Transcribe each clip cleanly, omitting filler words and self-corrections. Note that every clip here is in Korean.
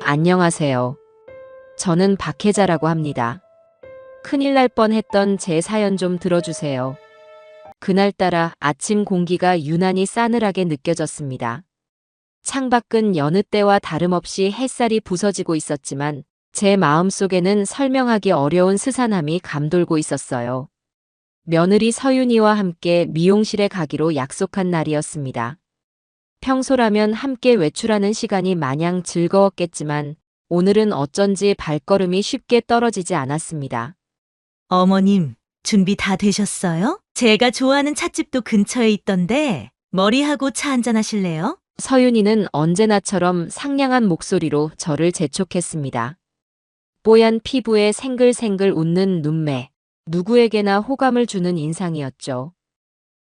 안녕하세요. 저는 박혜자라고 합니다. 큰일 날 뻔했던 제 사연 좀 들어주세요. 그날따라 아침 공기가 유난히 싸늘하게 느껴졌습니다. 창밖은 여느 때와 다름없이 햇살이 부서지고 있었지만 제 마음속에는 설명하기 어려운 스산함이 감돌고 있었어요. 며느리 서윤이와 함께 미용실에 가기로 약속한 날이었습니다. 평소라면 함께 외출하는 시간이 마냥 즐거웠겠지만 오늘은 어쩐지 발걸음이 쉽게 떨어지지 않았습니다. 어머님, 준비 다 되셨어요? 제가 좋아하는 찻집도 근처에 있던데 머리하고 차 한잔 하실래요? 서윤이는 언제나처럼 상냥한 목소리로 저를 재촉했습니다. 뽀얀 피부에 생글생글 웃는 눈매, 누구에게나 호감을 주는 인상이었죠.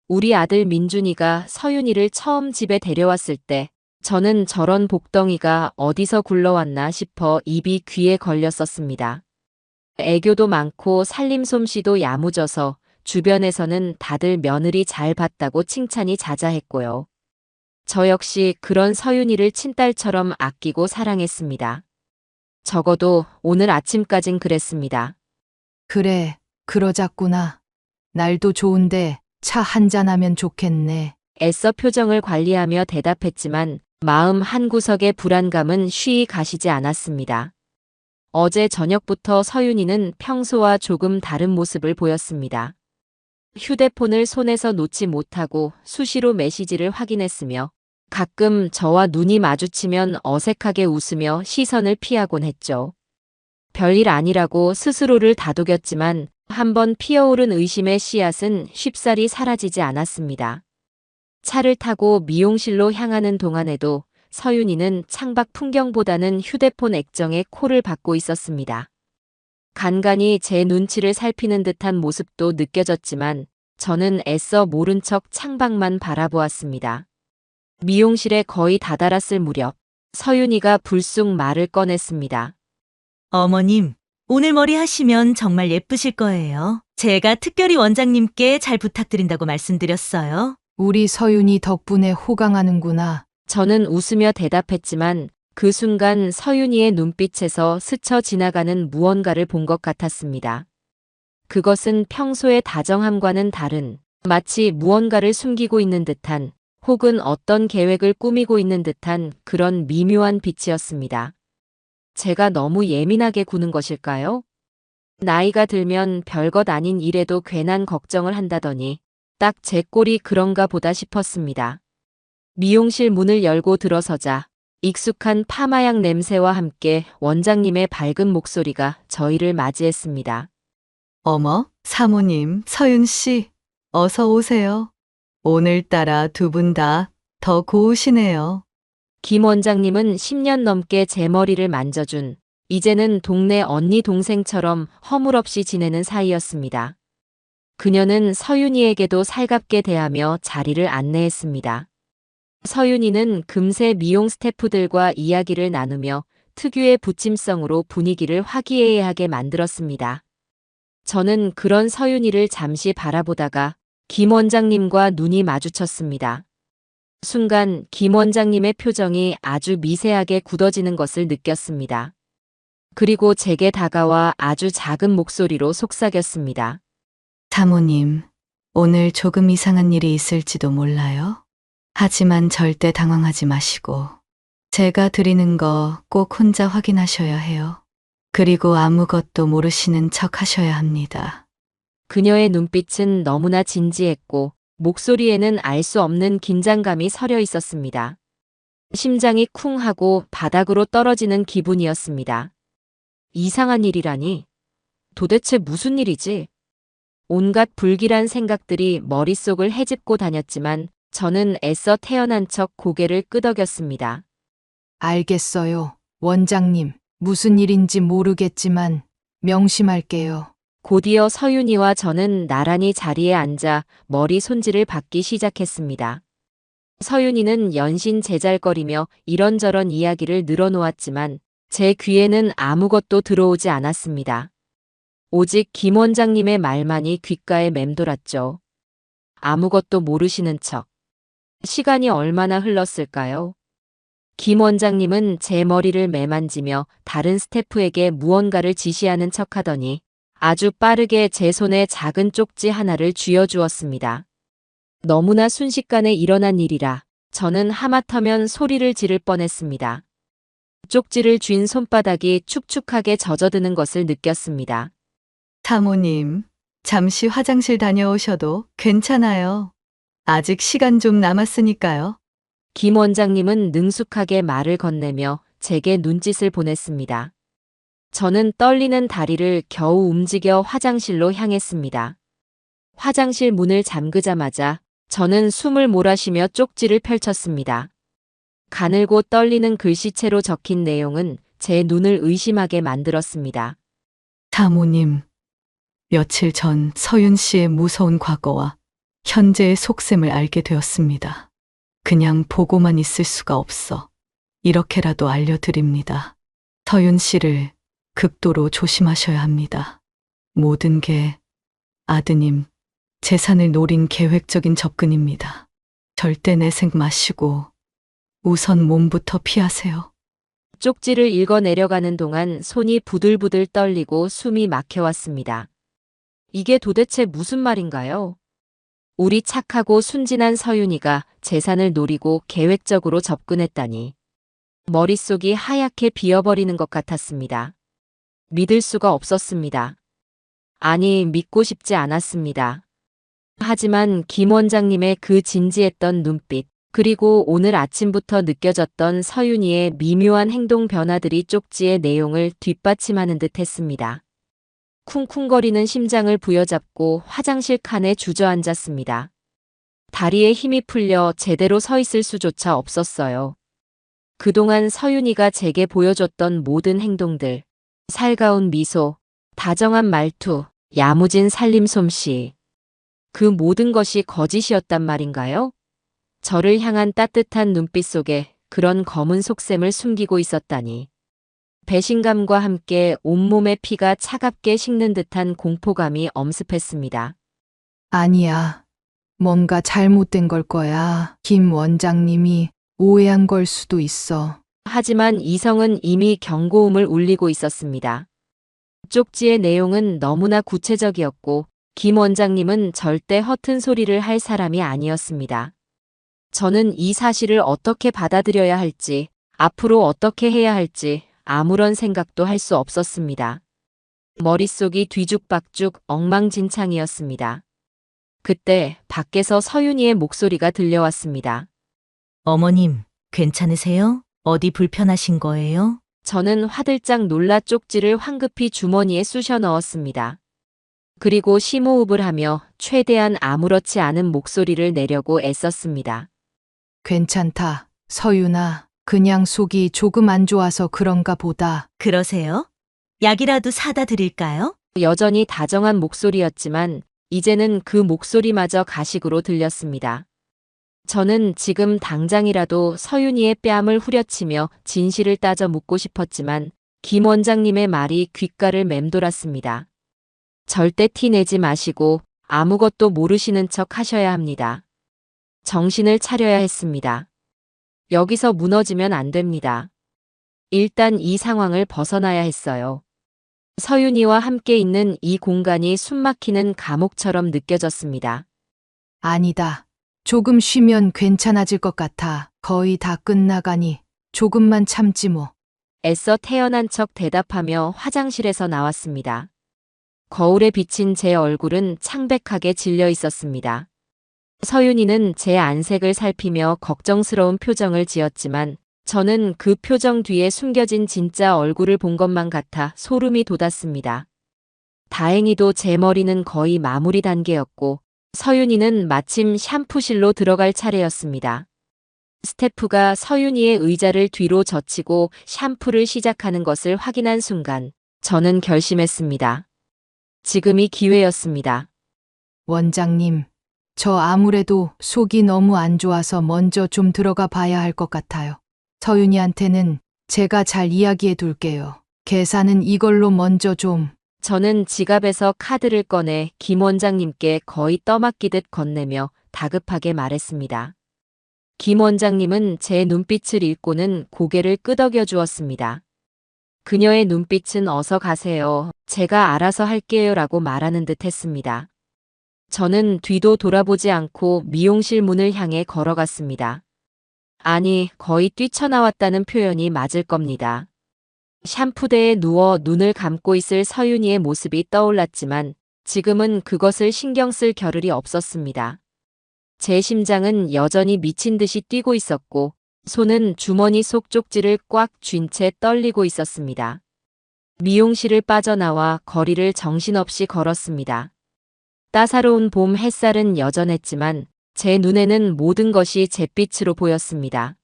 우리 아들 민준이가 서윤이를 처음 집에 데려왔을 때 저는 저런 복덩이가 어디서 굴러왔나 싶어 입이 귀에 걸렸었습니다. 애교도 많고 살림솜씨도 야무져서 주변에서는 다들 며느리 잘 봤다고 칭찬이 자자했고요. 저 역시 그런 서윤이를 친딸처럼 아끼고 사랑했습니다. 적어도 오늘 아침까진 그랬습니다. 그래, 그러자꾸나. 날도 좋은데 차 한잔하면 좋겠네. 애써 표정을 관리하며 대답했지만 마음 한구석의 불안감은 쉬이 가시지 않았습니다. 어제 저녁부터 서윤이는 평소와 조금 다른 모습을 보였습니다. 휴대폰을 손에서 놓지 못하고 수시로 메시지를 확인했으며 가끔 저와 눈이 마주치면 어색하게 웃으며 시선을 피하곤 했죠. 별일 아니라고 스스로를 다독였지만 한번 피어오른 의심의 씨앗은 쉽사리 사라지지 않았습니다. 차를 타고 미용실로 향하는 동안에도 서윤이는 창밖 풍경보다는 휴대폰 액정에 코를 박고 있었습니다. 간간히 제 눈치를 살피는 듯한 모습도 느껴졌지만 저는 애써 모른 척 창밖만 바라보았습니다. 미용실에 거의 다다랐을 무렵 서윤이가 불쑥 말을 꺼냈습니다. 어머님, 오늘 머리 하시면 정말 예쁘실 거예요. 제가 특별히 원장님께 잘 부탁드린다고 말씀드렸어요. 우리 서윤이 덕분에 호강하는구나. 저는 웃으며 대답했지만 그 순간 서윤이의 눈빛에서 스쳐 지나가는 무언가를 본 것 같았습니다. 그것은 평소의 다정함과는 다른 마치 무언가를 숨기고 있는 듯한 혹은 어떤 계획을 꾸미고 있는 듯한 그런 미묘한 빛이었습니다. 제가 너무 예민하게 구는 것일까요? 나이가 들면 별것 아닌 일에도 괜한 걱정을 한다더니 딱 제 꼴이 그런가 보다 싶었습니다. 미용실 문을 열고 들어서자 익숙한 파마향 냄새와 함께 원장님의 밝은 목소리가 저희를 맞이했습니다. 어머, 사모님, 서윤 씨, 어서 오세요. 오늘따라 두 분 다 더 고우시네요. 김 원장님은 10년 넘게 제 머리를 만져준 이제는 동네 언니 동생처럼 허물없이 지내는 사이였습니다. 그녀는 서윤이에게도 살갑게 대하며 자리를 안내했습니다. 서윤이는 금세 미용 스태프들과 이야기를 나누며 특유의 부침성으로 분위기를 화기애애하게 만들었습니다. 저는 그런 서윤이를 잠시 바라보다가 김 원장님과 눈이 마주쳤습니다. 순간 김 원장님의 표정이 아주 미세하게 굳어지는 것을 느꼈습니다. 그리고 제게 다가와 아주 작은 목소리로 속삭였습니다. 사모님, 오늘 조금 이상한 일이 있을지도 몰라요. 하지만 절대 당황하지 마시고, 제가 드리는 거 꼭 혼자 확인하셔야 해요. 그리고 아무것도 모르시는 척 하셔야 합니다. 그녀의 눈빛은 너무나 진지했고 목소리에는 알 수 없는 긴장감이 서려 있었습니다. 심장이 쿵 하고 바닥으로 떨어지는 기분이었습니다. 이상한 일이라니? 도대체 무슨 일이지? 온갖 불길한 생각들이 머릿속을 헤집고 다녔지만 저는 애써 태어난 척 고개를 끄덕였습니다. 알겠어요. 원장님, 무슨 일인지 모르겠지만 명심할게요. 곧이어 서윤이와 저는 나란히 자리에 앉아 머리 손질을 받기 시작했습니다. 서윤이는 연신 제잘거리며 이런저런 이야기를 늘어놓았지만 제 귀에는 아무것도 들어오지 않았습니다. 오직 김 원장님의 말만이 귓가에 맴돌았죠. 아무것도 모르시는 척. 시간이 얼마나 흘렀을까요? 김 원장님은 제 머리를 매만지며 다른 스태프에게 무언가를 지시하는 척하더니 아주 빠르게 제 손에 작은 쪽지 하나를 쥐어주었습니다. 너무나 순식간에 일어난 일이라 저는 하마터면 소리를 지를 뻔했습니다. 쪽지를 쥔 손바닥이 축축하게 젖어드는 것을 느꼈습니다. 사모님, 잠시 화장실 다녀오셔도 괜찮아요. 아직 시간 좀 남았으니까요. 김 원장님은 능숙하게 말을 건네며 제게 눈짓을 보냈습니다. 저는 떨리는 다리를 겨우 움직여 화장실로 향했습니다. 화장실 문을 잠그자마자 저는 숨을 몰아쉬며 쪽지를 펼쳤습니다. 가늘고 떨리는 글씨체로 적힌 내용은 제 눈을 의심하게 만들었습니다. 사모님, 며칠 전 서윤 씨의 무서운 과거와 현재의 속셈을 알게 되었습니다. 그냥 보고만 있을 수가 없어 이렇게라도 알려드립니다. 서윤 씨를 극도로 조심하셔야 합니다. 모든 게 아드님 재산을 노린 계획적인 접근입니다. 절대 내색 마시고 우선 몸부터 피하세요. 쪽지를 읽어 내려가는 동안 손이 부들부들 떨리고 숨이 막혀왔습니다. 이게 도대체 무슨 말인가요? 우리 착하고 순진한 서윤이가 재산을 노리고 계획적으로 접근했다니. 머릿속이 하얗게 비어버리는 것 같았습니다. 믿을 수가 없었습니다. 아니, 믿고 싶지 않았습니다. 하지만 김 원장님의 그 진지했던 눈빛, 그리고 오늘 아침부터 느껴졌던 서윤이의 미묘한 행동 변화들이 쪽지의 내용을 뒷받침하는 듯 했습니다. 쿵쿵거리는 심장을 부여잡고 화장실 칸에 주저앉았습니다. 다리에 힘이 풀려 제대로 서 있을 수조차 없었어요. 그동안 서윤이가 제게 보여줬던 모든 행동들, 살가운 미소, 다정한 말투, 야무진 살림 솜씨. 그 모든 것이 거짓이었단 말인가요? 저를 향한 따뜻한 눈빛 속에 그런 검은 속셈을 숨기고 있었다니. 배신감과 함께 온몸의 피가 차갑게 식는 듯한 공포감이 엄습했습니다. 아니야. 뭔가 잘못된 걸 거야. 김 원장님이 오해한 걸 수도 있어. 하지만 이성은 이미 경고음을 울리고 있었습니다. 쪽지의 내용은 너무나 구체적이었고 김 원장님은 절대 허튼 소리를 할 사람이 아니었습니다. 저는 이 사실을 어떻게 받아들여야 할지, 앞으로 어떻게 해야 할지 아무런 생각도 할 수 없었습니다. 머릿속이 뒤죽박죽 엉망진창이었습니다. 그때 밖에서 서윤이의 목소리가 들려왔습니다. 어머님, 괜찮으세요? 어디 불편하신 거예요? 저는 화들짝 놀라 쪽지를 황급히 주머니에 쑤셔 넣었습니다. 그리고 심호흡을 하며 최대한 아무렇지 않은 목소리를 내려고 애썼습니다. 괜찮다. 서윤아. 그냥 속이 조금 안 좋아서 그런가 보다. 그러세요? 약이라도 사다 드릴까요? 여전히 다정한 목소리였지만 이제는 그 목소리마저 가식으로 들렸습니다. 저는 지금 당장이라도 서윤이의 뺨을 후려치며 진실을 따져 묻고 싶었지만 김 원장님의 말이 귓가를 맴돌았습니다. 절대 티 내지 마시고 아무것도 모르시는 척 하셔야 합니다. 정신을 차려야 했습니다. 여기서 무너지면 안 됩니다. 일단 이 상황을 벗어나야 했어요. 서윤이와 함께 있는 이 공간이 숨막히는 감옥처럼 느껴졌습니다. 아니다. 조금 쉬면 괜찮아질 것 같아. 거의 다 끝나가니 조금만 참지 뭐. 애써 태연한 척 대답하며 화장실에서 나왔습니다. 거울에 비친 제 얼굴은 창백하게 질려 있었습니다. 서윤이는 제 안색을 살피며 걱정스러운 표정을 지었지만 저는 그 표정 뒤에 숨겨진 진짜 얼굴을 본 것만 같아 소름이 돋았습니다. 다행히도 제 머리는 거의 마무리 단계였고 서윤이는 마침 샴푸실로 들어갈 차례였습니다. 스태프가 서윤이의 의자를 뒤로 젖히고 샴푸를 시작하는 것을 확인한 순간 저는 결심했습니다. 지금이 기회였습니다. 원장님, 저 아무래도 속이 너무 안 좋아서 먼저 좀 들어가 봐야 할 것 같아요. 서윤이한테는 제가 잘 이야기해 둘게요. 계산은 이걸로 먼저 좀. 저는 지갑에서 카드를 꺼내 김 원장님께 거의 떠맡기듯 건네며 다급하게 말했습니다. 김 원장님은 제 눈빛을 읽고는 고개를 끄덕여 주었습니다. 그녀의 눈빛은 어서 가세요. 제가 알아서 할게요 라고 말하는 듯 했습니다. 저는 뒤도 돌아보지 않고 미용실 문을 향해 걸어갔습니다. 아니, 거의 뛰쳐나왔다는 표현이 맞을 겁니다. 샴푸대에 누워 눈을 감고 있을 서윤이의 모습이 떠올랐지만 지금은 그것을 신경 쓸 겨를이 없었습니다. 제 심장은 여전히 미친 듯이 뛰고 있었고 손은 주머니 속 쪽지를 꽉 쥔 채 떨리고 있었습니다. 미용실을 빠져나와 거리를 정신없이 걸었습니다. 따사로운 봄 햇살은 여전했지만 제 눈에는 모든 것이 잿빛으로 보였습니다.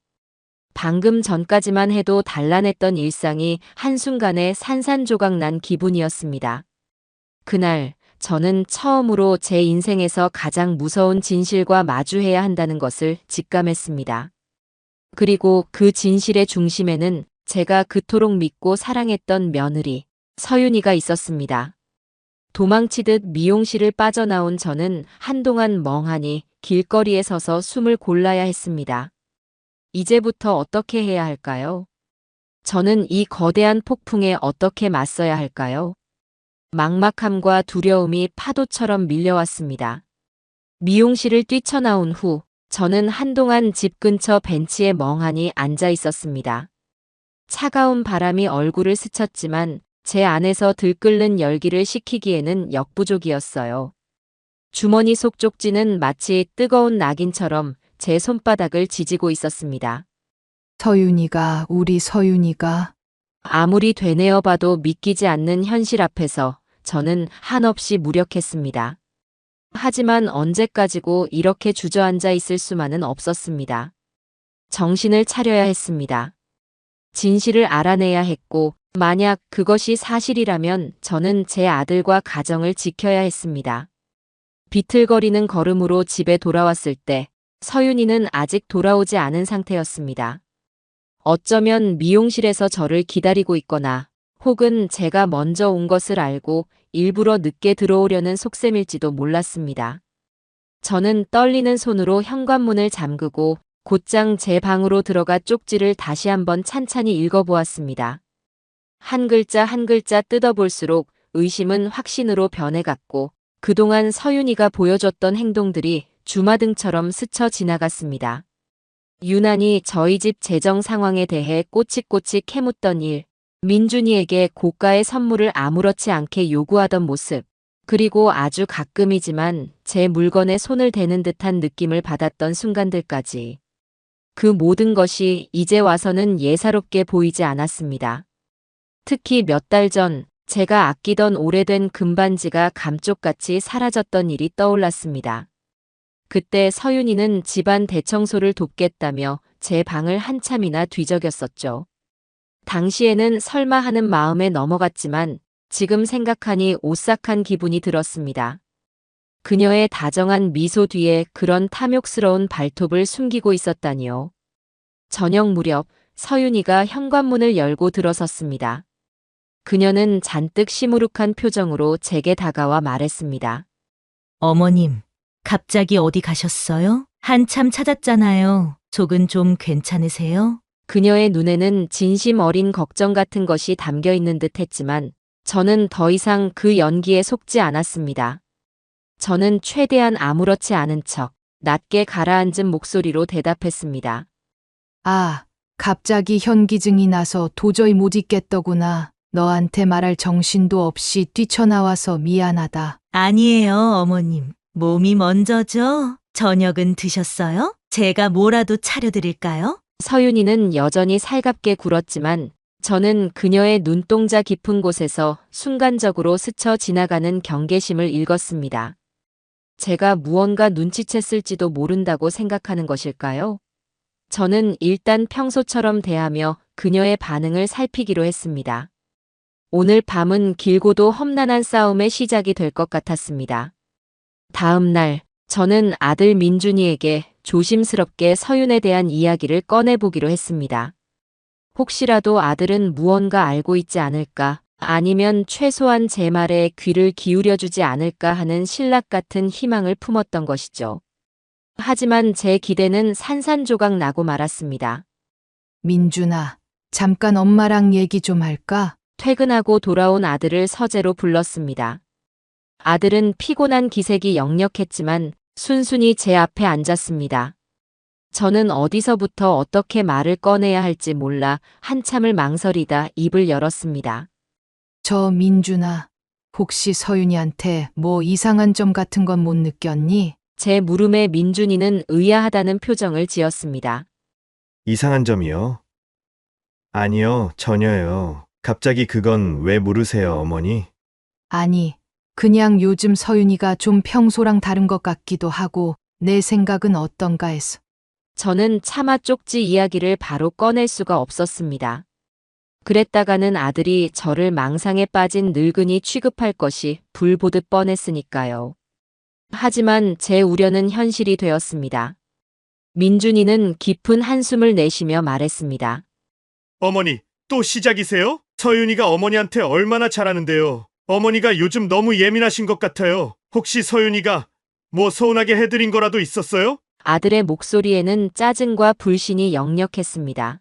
방금 전까지만 해도 단란했던 일상이 한순간에 산산조각 난 기분이었습니다. 그날 저는 처음으로 제 인생에서 가장 무서운 진실과 마주해야 한다는 것을 직감했습니다. 그리고 그 진실의 중심에는 제가 그토록 믿고 사랑했던 며느리, 서윤이가 있었습니다. 도망치듯 미용실을 빠져나온 저는 한동안 멍하니 길거리에 서서 숨을 골라야 했습니다. 이제부터 어떻게 해야 할까요? 저는 이 거대한 폭풍에 어떻게 맞서야 할까요? 막막함과 두려움이 파도처럼 밀려왔습니다. 미용실을 뛰쳐나온 후 저는 한동안 집 근처 벤치에 멍하니 앉아 있었습니다. 차가운 바람이 얼굴을 스쳤지만 제 안에서 들끓는 열기를 식히기에는 역부족이었어요. 주머니 속 쪽지는 마치 뜨거운 낙인처럼 제 손바닥을 지지고 있었습니다. 서윤이가, 우리 서윤이가. 아무리 되뇌어봐도 믿기지 않는 현실 앞에서 저는 한없이 무력했습니다. 하지만 언제까지고 이렇게 주저앉아 있을 수만은 없었습니다. 정신을 차려야 했습니다. 진실을 알아내야 했고 만약 그것이 사실이라면 저는 제 아들과 가정을 지켜야 했습니다. 비틀거리는 걸음으로 집에 돌아왔을 때 서윤이는 아직 돌아오지 않은 상태였습니다. 어쩌면 미용실에서 저를 기다리고 있거나 혹은 제가 먼저 온 것을 알고 일부러 늦게 들어오려는 속셈일지도 몰랐습니다. 저는 떨리는 손으로 현관문을 잠그고 곧장 제 방으로 들어가 쪽지를 다시 한번 찬찬히 읽어보았습니다. 한 글자 한 글자 뜯어볼수록 의심은 확신으로 변해갔고 그동안 서윤이가 보여줬던 행동들이 주마등처럼 스쳐 지나갔습니다. 유난히 저희 집 재정 상황에 대해 꼬치꼬치 캐묻던 일, 민준이에게 고가의 선물을 아무렇지 않게 요구하던 모습, 그리고 아주 가끔이지만 제 물건에 손을 대는 듯한 느낌을 받았던 순간들까지. 그 모든 것이 이제 와서는 예사롭게 보이지 않았습니다. 특히 몇 달 전 제가 아끼던 오래된 금반지가 감쪽같이 사라졌던 일이 떠올랐습니다. 그때 서윤이는 집안 대청소를 돕겠다며 제 방을 한참이나 뒤적였었죠. 당시에는 설마 하는 마음에 넘어갔지만 지금 생각하니 오싹한 기분이 들었습니다. 그녀의 다정한 미소 뒤에 그런 탐욕스러운 발톱을 숨기고 있었다니요. 저녁 무렵 서윤이가 현관문을 열고 들어섰습니다. 그녀는 잔뜩 시무룩한 표정으로 제게 다가와 말했습니다. 어머님, 갑자기 어디 가셨어요? 한참 찾았잖아요. 속은 좀 괜찮으세요? 그녀의 눈에는 진심 어린 걱정 같은 것이 담겨 있는 듯 했지만 저는 더 이상 그 연기에 속지 않았습니다. 저는 최대한 아무렇지 않은 척 낮게 가라앉은 목소리로 대답했습니다. 아, 갑자기 현기증이 나서 도저히 못 있겠더구나. 너한테 말할 정신도 없이 뛰쳐나와서 미안하다. 아니에요, 어머님. 몸이 먼저죠? 저녁은 드셨어요? 제가 뭐라도 차려드릴까요? 서윤이는 여전히 살갑게 굴었지만 저는 그녀의 눈동자 깊은 곳에서 순간적으로 스쳐 지나가는 경계심을 읽었습니다. 제가 무언가 눈치챘을지도 모른다고 생각하는 것일까요? 저는 일단 평소처럼 대하며 그녀의 반응을 살피기로 했습니다. 오늘 밤은 길고도 험난한 싸움의 시작이 될 것 같았습니다. 다음 날 저는 아들 민준이에게 조심스럽게 서윤에 대한 이야기를 꺼내보기로 했습니다. 혹시라도 아들은 무언가 알고 있지 않을까, 아니면 최소한 제 말에 귀를 기울여주지 않을까 하는 신락 같은 희망을 품었던 것이죠. 하지만 제 기대는 산산조각 나고 말았습니다. 민준아, 잠깐 엄마랑 얘기 좀 할까? 퇴근하고 돌아온 아들을 서재로 불렀습니다. 아들은 피곤한 기색이 역력했지만 순순히 제 앞에 앉았습니다. 저는 어디서부터 어떻게 말을 꺼내야 할지 몰라 한참을 망설이다 입을 열었습니다. 저 민준아, 혹시 서윤이한테 뭐 이상한 점 같은 건 못 느꼈니? 제 물음에 민준이는 의아하다는 표정을 지었습니다. 이상한 점이요? 아니요, 전혀요. 갑자기 그건 왜 물으세요, 어머니? 아니, 그냥 요즘 서윤이가 좀 평소랑 다른 것 같기도 하고 내 생각은 어떤가 해서. 저는 차마 쪽지 이야기를 바로 꺼낼 수가 없었습니다. 그랬다가는 아들이 저를 망상에 빠진 늙은이 취급할 것이 불 보듯 뻔했으니까요. 하지만 제 우려는 현실이 되었습니다. 민준이는 깊은 한숨을 내쉬며 말했습니다. 어머니, 또 시작이세요? 서윤이가 어머니한테 얼마나 잘하는데요. 어머니가 요즘 너무 예민하신 것 같아요. 혹시 서윤이가 뭐 서운하게 해드린 거라도 있었어요? 아들의 목소리에는 짜증과 불신이 역력했습니다.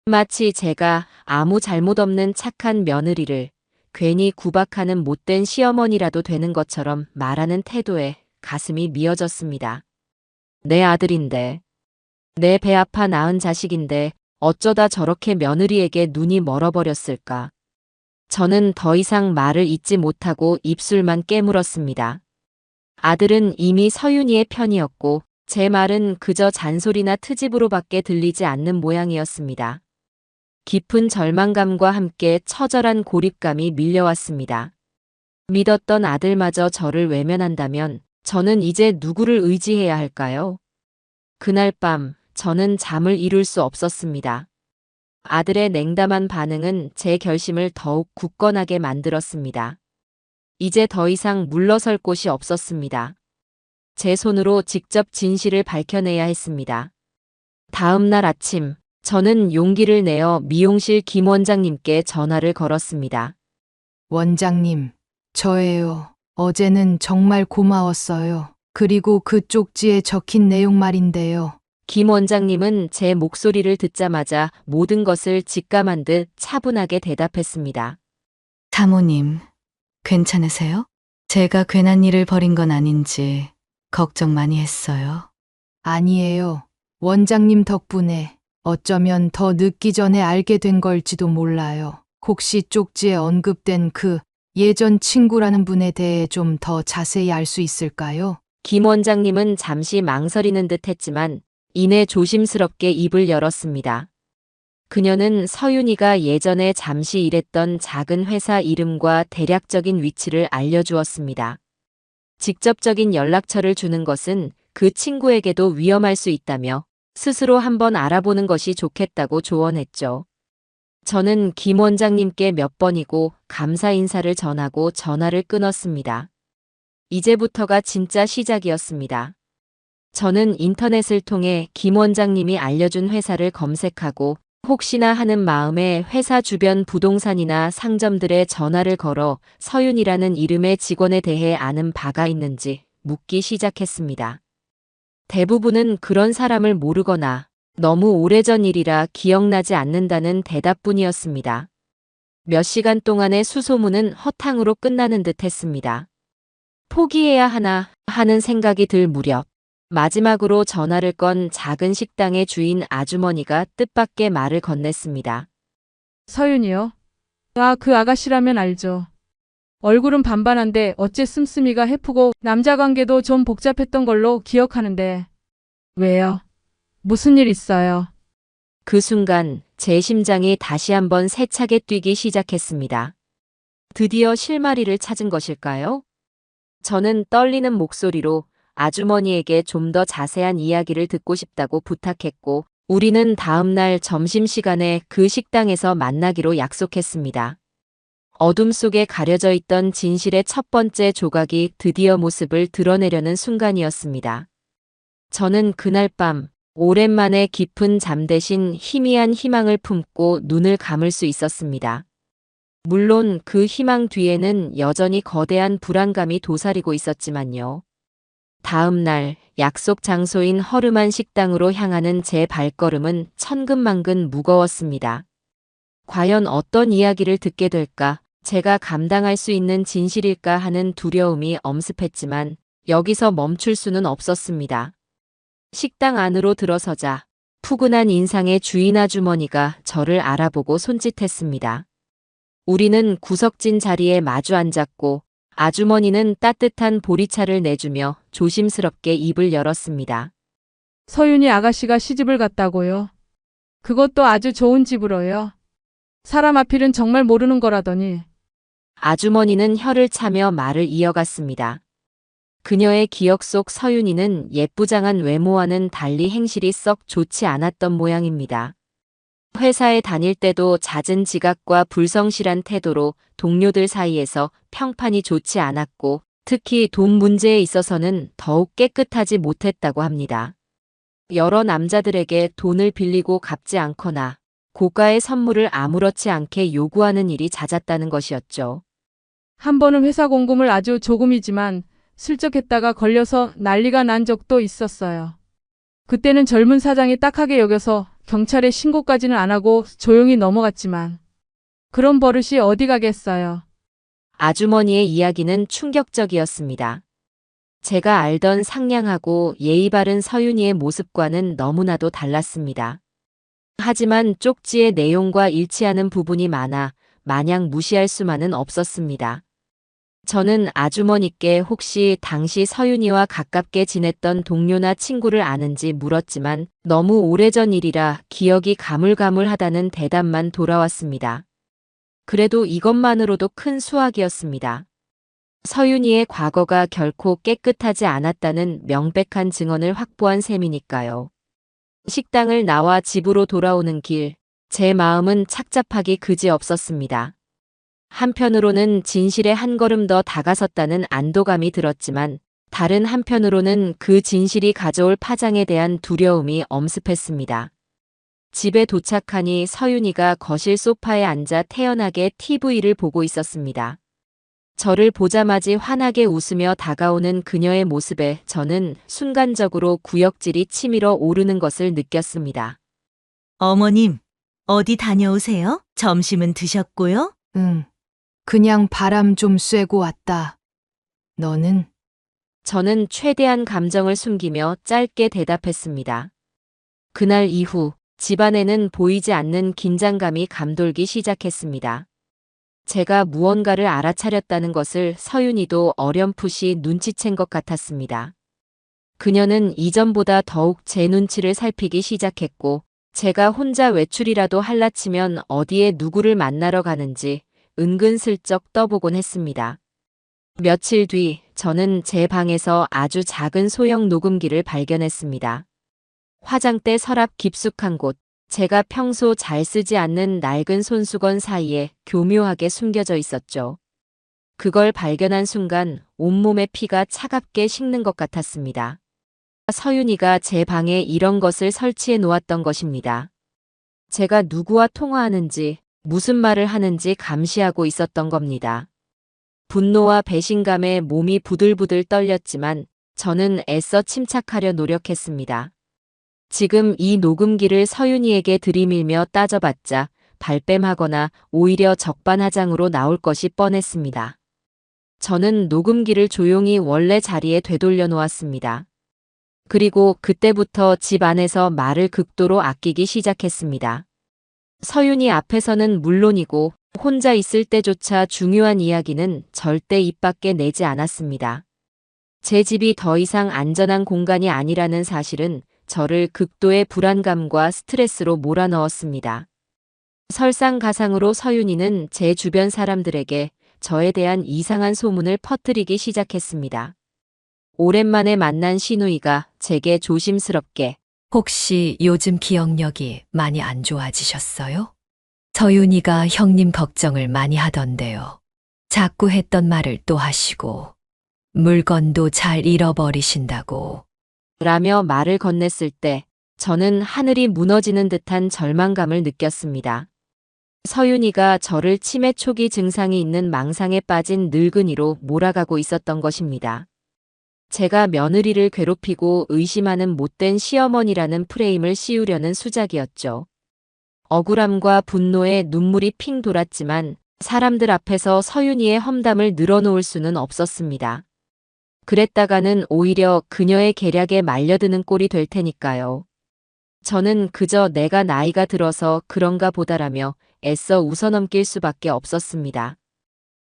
마치 제가 아무 잘못 없는 착한 며느리를 괜히 구박하는 못된 시어머니라도 되는 것처럼 말하는 태도에 가슴이 미어졌습니다. 내 아들인데, 내 배 아파 낳은 자식인데 어쩌다 저렇게 며느리에게 눈이 멀어버렸을까. 저는 더 이상 말을 잇지 못하고 입술만 깨물었습니다. 아들은 이미 서윤이의 편이었고 제 말은 그저 잔소리나 트집으로밖에 들리지 않는 모양이었습니다. 깊은 절망감과 함께 처절한 고립감이 밀려왔습니다. 믿었던 아들마저 저를 외면한다면 저는 이제 누구를 의지해야 할까요? 그날 밤 저는 잠을 이룰 수 없었습니다. 아들의 냉담한 반응은 제 결심을 더욱 굳건하게 만들었습니다. 이제 더 이상 물러설 곳이 없었습니다. 제 손으로 직접 진실을 밝혀내야 했습니다. 다음 날 아침, 저는 용기를 내어 미용실 김 원장님께 전화를 걸었습니다. 원장님, 저예요. 어제는 정말 고마웠어요. 그리고 그 쪽지에 적힌 내용 말인데요. 김 원장님은 제 목소리를 듣자마자 모든 것을 직감한 듯 차분하게 대답했습니다. 사모님, 괜찮으세요? 제가 괜한 일을 벌인 건 아닌지 걱정 많이 했어요. 아니에요. 원장님 덕분에 어쩌면 더 늦기 전에 알게 된 걸지도 몰라요. 혹시 쪽지에 언급된 그 예전 친구라는 분에 대해 좀 더 자세히 알 수 있을까요? 김 원장님은 잠시 망설이는 듯 했지만 이내 조심스럽게 입을 열었습니다. 그녀는 서윤이가 예전에 잠시 일했던 작은 회사 이름과 대략적인 위치를 알려주었습니다. 직접적인 연락처를 주는 것은 그 친구에게도 위험할 수 있다며 스스로 한번 알아보는 것이 좋겠다고 조언했죠. 저는 김 원장님께 몇 번이고 감사 인사를 전하고 전화를 끊었습니다. 이제부터가 진짜 시작이었습니다. 저는 인터넷을 통해 김 원장님이 알려준 회사를 검색하고 혹시나 하는 마음에 회사 주변 부동산이나 상점들에 전화를 걸어 서윤이라는 이름의 직원에 대해 아는 바가 있는지 묻기 시작했습니다. 대부분은 그런 사람을 모르거나 너무 오래전 일이라 기억나지 않는다는 대답뿐이었습니다. 몇 시간 동안의 수소문은 허탕으로 끝나는 듯 했습니다. 포기해야 하나 하는 생각이 들 무렵 마지막으로 전화를 건 작은 식당의 주인 아주머니가 뜻밖의 말을 건넸습니다. 서윤이요? 아, 그 아가씨라면 알죠. 얼굴은 반반한데 어째 씀씀이가 해프고 남자 관계도 좀 복잡했던 걸로 기억하는데. 왜요? 무슨 일 있어요? 그 순간 제 심장이 다시 한번 세차게 뛰기 시작했습니다. 드디어 실마리를 찾은 것일까요? 저는 떨리는 목소리로 아주머니에게 좀 더 자세한 이야기를 듣고 싶다고 부탁했고, 우리는 다음 날 점심시간에 그 식당에서 만나기로 약속했습니다. 어둠 속에 가려져 있던 진실의 첫 번째 조각이 드디어 모습을 드러내려는 순간이었습니다. 저는 그날 밤 오랜만에 깊은 잠 대신 희미한 희망을 품고 눈을 감을 수 있었습니다. 물론 그 희망 뒤에는 여전히 거대한 불안감이 도사리고 있었지만요. 다음 날 약속 장소인 허름한 식당으로 향하는 제 발걸음은 천근만근 무거웠습니다. 과연 어떤 이야기를 듣게 될까? 제가 감당할 수 있는 진실일까 하는 두려움이 엄습했지만 여기서 멈출 수는 없었습니다. 식당 안으로 들어서자 푸근한 인상의 주인 아주머니가 저를 알아보고 손짓했습니다. 우리는 구석진 자리에 마주 앉았고 아주머니는 따뜻한 보리차를 내주며 조심스럽게 입을 열었습니다. 서윤이 아가씨가 시집을 갔다고요. 그것도 아주 좋은 집으로요. 사람 앞일은 정말 모르는 거라더니. 아주머니는 혀를 차며 말을 이어갔습니다. 그녀의 기억 속 서윤이는 예쁘장한 외모와는 달리 행실이 썩 좋지 않았던 모양입니다. 회사에 다닐 때도 잦은 지각과 불성실한 태도로 동료들 사이에서 평판이 좋지 않았고 특히 돈 문제에 있어서는 더욱 깨끗하지 못했다고 합니다. 여러 남자들에게 돈을 빌리고 갚지 않거나 고가의 선물을 아무렇지 않게 요구하는 일이 잦았다는 것이었죠. 한 번은 회사 공금을 아주 조금이지만 슬쩍 했다가 걸려서 난리가 난 적도 있었어요. 그때는 젊은 사장이 딱하게 여겨서 경찰에 신고까지는 안 하고 조용히 넘어갔지만 그런 버릇이 어디 가겠어요. 아주머니의 이야기는 충격적이었습니다. 제가 알던 상냥하고 예의 바른 서윤이의 모습과는 너무나도 달랐습니다. 하지만 쪽지의 내용과 일치하는 부분이 많아 마냥 무시할 수만은 없었습니다. 저는 아주머니께 혹시 당시 서윤이와 가깝게 지냈던 동료나 친구를 아는지 물었지만 너무 오래전 일이라 기억이 가물가물하다는 대답만 돌아왔습니다. 그래도 이것만으로도 큰 수확이었습니다. 서윤이의 과거가 결코 깨끗하지 않았다는 명백한 증언을 확보한 셈이니까요. 식당을 나와 집으로 돌아오는 길, 제 마음은 착잡하기 그지없었습니다. 한편으로는 진실에 한 걸음 더 다가섰다는 안도감이 들었지만 다른 한편으로는 그 진실이 가져올 파장에 대한 두려움이 엄습했습니다. 집에 도착하니 서윤이가 거실 소파에 앉아 태연하게 TV를 보고 있었습니다. 저를 보자마자 환하게 웃으며 다가오는 그녀의 모습에 저는 순간적으로 구역질이 치밀어 오르는 것을 느꼈습니다. 어머님, 어디 다녀오세요? 점심은 드셨고요? 응. 그냥 바람 좀 쐬고 왔다. 너는? 저는 최대한 감정을 숨기며 짧게 대답했습니다. 그날 이후 집안에는 보이지 않는 긴장감이 감돌기 시작했습니다. 제가 무언가를 알아차렸다는 것을 서윤이도 어렴풋이 눈치챈 것 같았습니다. 그녀는 이전보다 더욱 제 눈치를 살피기 시작했고 제가 혼자 외출이라도 할라치면 어디에 누구를 만나러 가는지 은근슬쩍 떠보곤 했습니다. 며칠 뒤 저는 제 방에서 아주 작은 소형 녹음기를 발견했습니다. 화장대 서랍 깊숙한 곳, 제가 평소 잘 쓰지 않는 낡은 손수건 사이에 교묘하게 숨겨져 있었죠. 그걸 발견한 순간 온몸의 피가 차갑게 식는 것 같았습니다. 서윤이가 제 방에 이런 것을 설치해 놓았던 것입니다. 제가 누구와 통화하는지, 무슨 말을 하는지 감시하고 있었던 겁니다. 분노와 배신감에 몸이 부들부들 떨렸지만 저는 애써 침착하려 노력했습니다. 지금 이 녹음기를 서윤이에게 들이밀며 따져봤자 발뺌하거나 오히려 적반하장으로 나올 것이 뻔했습니다. 저는 녹음기를 조용히 원래 자리에 되돌려 놓았습니다. 그리고 그때부터 집 안에서 말을 극도로 아끼기 시작했습니다. 서윤이 앞에서는 물론이고 혼자 있을 때조차 중요한 이야기는 절대 입 밖에 내지 않았습니다. 제 집이 더 이상 안전한 공간이 아니라는 사실은 저를 극도의 불안감과 스트레스로 몰아넣었습니다. 설상가상으로 서윤이는 제 주변 사람들에게 저에 대한 이상한 소문을 퍼뜨리기 시작했습니다. 오랜만에 만난 시누이가 제게 조심스럽게 혹시 요즘 기억력이 많이 안 좋아지셨어요? 서윤이가 형님 걱정을 많이 하던데요. 자꾸 했던 말을 또 하시고 물건도 잘 잃어버리신다고. 라며 말을 건넸을 때 저는 하늘이 무너지는 듯한 절망감을 느꼈습니다. 서윤이가 저를 치매 초기 증상이 있는 망상에 빠진 늙은이로 몰아가고 있었던 것입니다. 제가 며느리를 괴롭히고 의심하는 못된 시어머니라는 프레임을 씌우려는 수작이었죠. 억울함과 분노에 눈물이 핑 돌았지만 사람들 앞에서 서윤이의 험담을 늘어놓을 수는 없었습니다. 그랬다가는 오히려 그녀의 계략에 말려드는 꼴이 될 테니까요. 저는 그저 내가 나이가 들어서 그런가 보다라며 애써 웃어넘길 수밖에 없었습니다.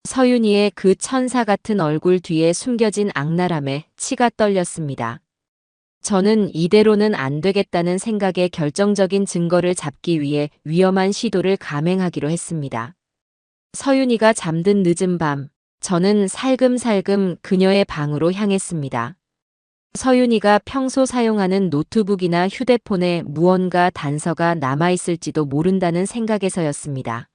서윤이의 그 천사 같은 얼굴 뒤에 숨겨진 악랄함에 치가 떨렸습니다. 저는 이대로는 안 되겠다는 생각에 결정적인 증거를 잡기 위해 위험한 시도를 감행하기로 했습니다. 서윤이가 잠든 늦은 밤, 저는 살금살금 그녀의 방으로 향했습니다. 서윤이가 평소 사용하는 노트북이나 휴대폰에 무언가 단서가 남아있을지도 모른다는 생각에서였습니다.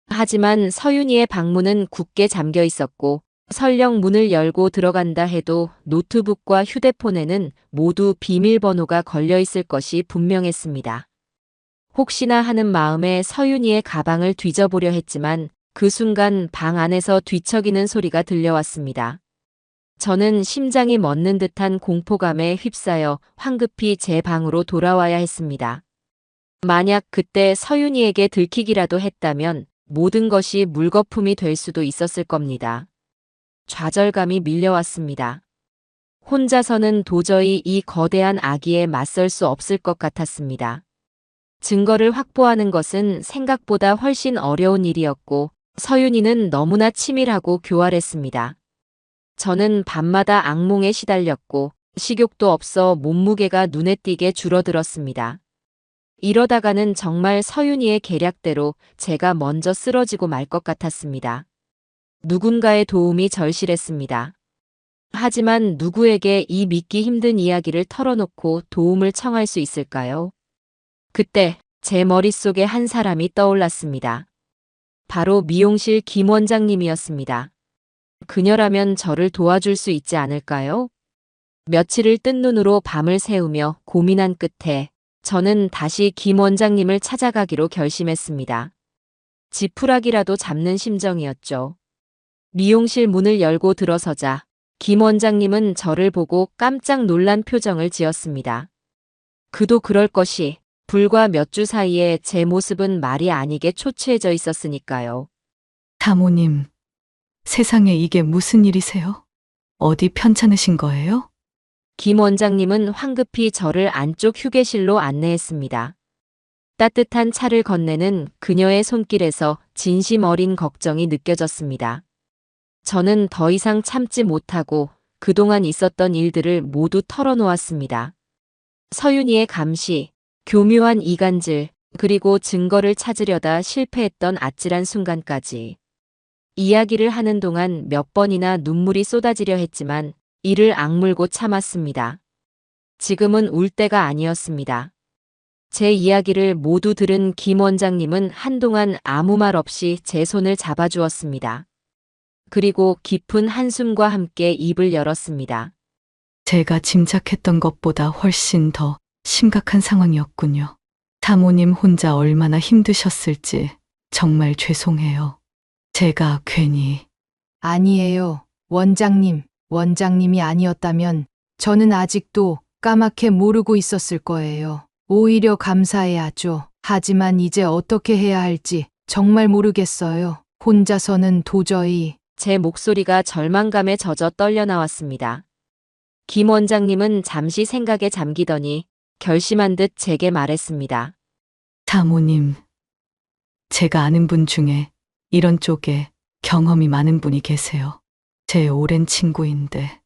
하지만 서윤이의 방문은 굳게 잠겨 있었고 설령 문을 열고 들어간다 해도 노트북과 휴대폰에는 모두 비밀번호가 걸려 있을 것이 분명했습니다. 혹시나 하는 마음에 서윤이의 가방을 뒤져보려 했지만 그 순간 방 안에서 뒤척이는 소리가 들려왔습니다. 저는 심장이 멎는 듯한 공포감에 휩싸여 황급히 제 방으로 돌아와야 했습니다. 만약 그때 서윤이에게 들키기라도 했다면 모든 것이 물거품이 될 수도 있었을 겁니다. 좌절감이 밀려왔습니다. 혼자서는 도저히 이 거대한 아기에 맞설 수 없을 것 같았습니다. 증거를 확보하는 것은 생각보다 훨씬 어려운 일이었고 서윤이는 너무나 치밀하고 교활했습니다. 저는 밤마다 악몽에 시달렸고 식욕도 없어 몸무게가 눈에 띄게 줄어들었습니다. 이러다가는 정말 서윤이의 계략대로 제가 먼저 쓰러지고 말 것 같았습니다. 누군가의 도움이 절실했습니다. 하지만 누구에게 이 믿기 힘든 이야기를 털어놓고 도움을 청할 수 있을까요? 그때 제 머릿속에 한 사람이 떠올랐습니다. 바로 미용실 김 원장님이었습니다. 그녀라면 저를 도와줄 수 있지 않을까요? 며칠을 뜬 눈으로 밤을 새우며 고민한 끝에 저는 다시 김 원장님을 찾아가기로 결심했습니다. 지푸라기라도 잡는 심정이었죠. 미용실 문을 열고 들어서자 김 원장님은 저를 보고 깜짝 놀란 표정을 지었습니다. 그도 그럴 것이 불과 몇 주 사이에 제 모습은 말이 아니게 초췌해져 있었으니까요. 사모님, 세상에 이게 무슨 일이세요? 어디 편찮으신 거예요? 김 원장님은 황급히 저를 안쪽 휴게실로 안내했습니다. 따뜻한 차를 건네는 그녀의 손길에서 진심 어린 걱정이 느껴졌습니다. 저는 더 이상 참지 못하고 그동안 있었던 일들을 모두 털어놓았습니다. 서윤이의 감시, 교묘한 이간질, 그리고 증거를 찾으려다 실패했던 아찔한 순간까지. 이야기를 하는 동안 몇 번이나 눈물이 쏟아지려 했지만 이를 악물고 참았습니다. 지금은 울 때가 아니었습니다. 제 이야기를 모두 들은 김 원장님은 한동안 아무 말 없이 제 손을 잡아주었습니다. 그리고 깊은 한숨과 함께 입을 열었습니다. 제가 짐작했던 것보다 훨씬 더 심각한 상황이었군요. 사모님 혼자 얼마나 힘드셨을지 정말 죄송해요. 제가 괜히 아니에요. 원장님이 아니었다면 저는 아직도 까맣게 모르고 있었을 거예요. 오히려 감사해야죠. 하지만 이제 어떻게 해야 할지 정말 모르겠어요. 혼자서는 도저히. 제 목소리가 절망감에 젖어 떨려 나왔습니다. 김 원장님은 잠시 생각에 잠기더니 결심한 듯 제게 말했습니다. 사모님, 제가 아는 분 중에 이런 쪽에 경험이 많은 분이 계세요. 제 오랜 친구인데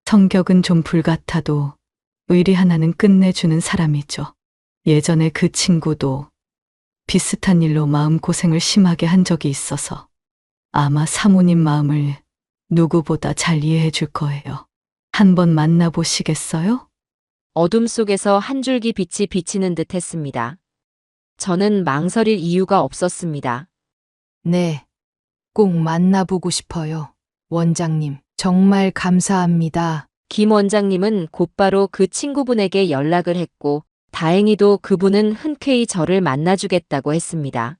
성격은 좀 불같아도 의리 하나는 끝내주는 사람이죠. 예전에 그 친구도 비슷한 일로 마음고생을 심하게 한 적이 있어서 아마 사모님 마음을 누구보다 잘 이해해 줄 거예요. 한번 만나보시겠어요? 어둠 속에서 한 줄기 빛이 비치는 듯 했습니다. 저는 망설일 이유가 없었습니다. 네. 꼭 만나보고 싶어요. 원장님, 정말 감사합니다. 김 원장님은 곧바로 그 친구분에게 연락을 했고 다행히도 그분은 흔쾌히 저를 만나주겠다고 했습니다.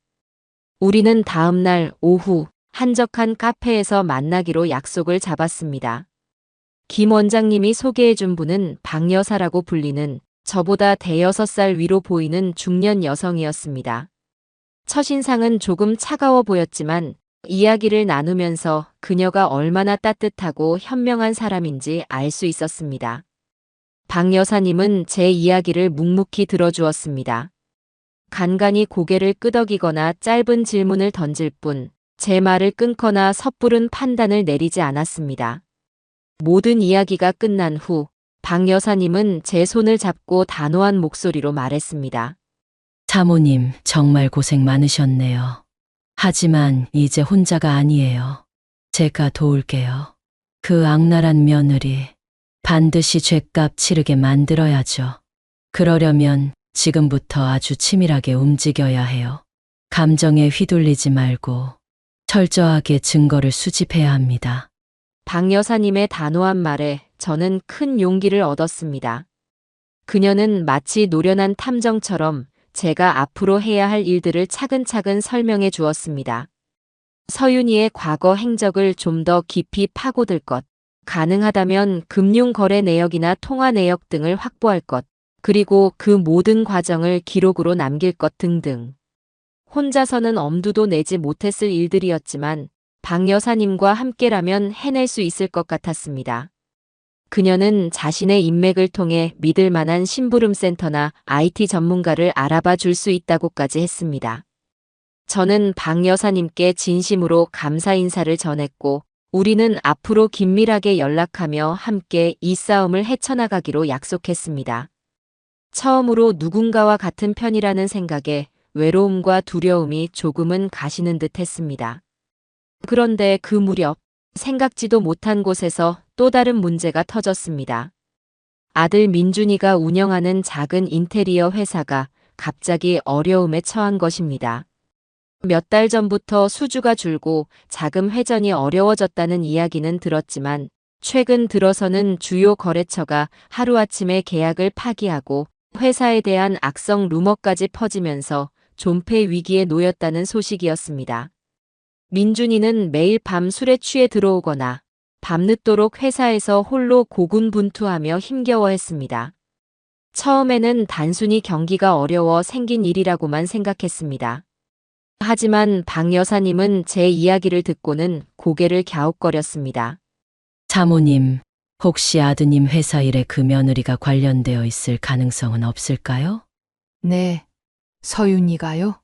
우리는 다음 날 오후 한적한 카페에서 만나기로 약속을 잡았습니다. 김 원장님이 소개해준 분은 박 여사라고 불리는 저보다 대여섯 살 위로 보이는 중년 여성이었습니다. 첫인상은 조금 차가워 보였지만 이야기를 나누면서 그녀가 얼마나 따뜻하고 현명한 사람인지 알 수 있었습니다. 박 여사님은 제 이야기를 묵묵히 들어주었습니다. 간간히 고개를 끄덕이거나 짧은 질문을 던질 뿐 제 말을 끊거나 섣부른 판단을 내리지 않았습니다. 모든 이야기가 끝난 후 박 여사님은 제 손을 잡고 단호한 목소리로 말했습니다. 사모님, 정말 고생 많으셨네요. 하지만 이제 혼자가 아니에요. 제가 도울게요. 그 악랄한 며느리, 반드시 죗값 치르게 만들어야죠. 그러려면 지금부터 아주 치밀하게 움직여야 해요. 감정에 휘둘리지 말고 철저하게 증거를 수집해야 합니다. 박 여사님의 단호한 말에 저는 큰 용기를 얻었습니다. 그녀는 마치 노련한 탐정처럼 제가 앞으로 해야 할 일들을 차근차근 설명해 주었습니다. 서윤이의 과거 행적을 좀 더 깊이 파고들 것, 가능하다면 금융거래 내역이나 통화 내역 등을 확보할 것, 그리고 그 모든 과정을 기록으로 남길 것 등등. 혼자서는 엄두도 내지 못했을 일들이었지만 박 여사님과 함께라면 해낼 수 있을 것 같았습니다. 그녀는 자신의 인맥을 통해 믿을 만한 심부름센터나 IT 전문가를 알아봐 줄 수 있다고까지 했습니다. 저는 박 여사님께 진심으로 감사 인사를 전했고 우리는 앞으로 긴밀하게 연락하며 함께 이 싸움을 헤쳐나가기로 약속했습니다. 처음으로 누군가와 같은 편이라는 생각에 외로움과 두려움이 조금은 가시는 듯 했습니다. 그런데 그 무렵 생각지도 못한 곳에서 또 다른 문제가 터졌습니다. 아들 민준이가 운영하는 작은 인테리어 회사가 갑자기 어려움에 처한 것입니다. 몇 달 전부터 수주가 줄고 자금 회전이 어려워졌다는 이야기는 들었지만 최근 들어서는 주요 거래처가 하루아침에 계약을 파기하고 회사에 대한 악성 루머까지 퍼지면서 존폐 위기에 놓였다는 소식이었습니다. 민준이는 매일 밤 술에 취해 들어오거나 밤늦도록 회사에서 홀로 고군분투하며 힘겨워했습니다. 처음에는 단순히 경기가 어려워 생긴 일이라고만 생각했습니다. 하지만 박 여사님은 제 이야기를 듣고는 고개를 갸웃거렸습니다. 사모님, 혹시 아드님 회사 일에 그 며느리가 관련되어 있을 가능성은 없을까요? 네. 서윤이가요?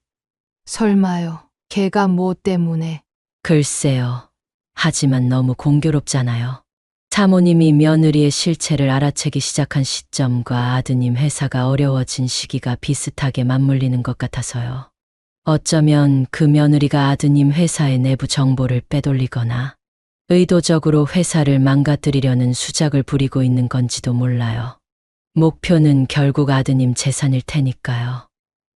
설마요. 걔가 뭐 때문에? 글쎄요. 하지만 너무 공교롭잖아요. 사모님이 며느리의 실체를 알아채기 시작한 시점과 아드님 회사가 어려워진 시기가 비슷하게 맞물리는 것 같아서요. 어쩌면 그 며느리가 아드님 회사의 내부 정보를 빼돌리거나 의도적으로 회사를 망가뜨리려는 수작을 부리고 있는 건지도 몰라요. 목표는 결국 아드님 재산일 테니까요.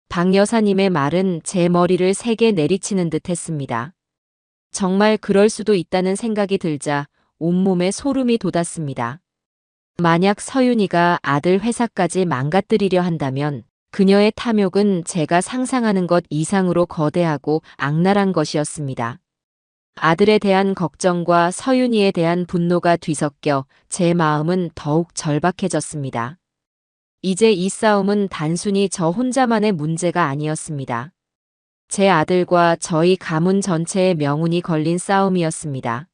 박 여사님의 말은 제 머리를 세게 내리치는 듯 했습니다. 정말 그럴 수도 있다는 생각이 들자 온몸에 소름이 돋았습니다. 만약 서윤이가 아들 회사까지 망가뜨리려 한다면 그녀의 탐욕은 제가 상상하는 것 이상으로 거대하고 악랄한 것이었습니다. 아들에 대한 걱정과 서윤이에 대한 분노가 뒤섞여 제 마음은 더욱 절박해졌습니다. 이제 이 싸움은 단순히 저 혼자만의 문제가 아니었습니다. 제 아들과 저희 가문 전체의 명운이 걸린 싸움이었습니다.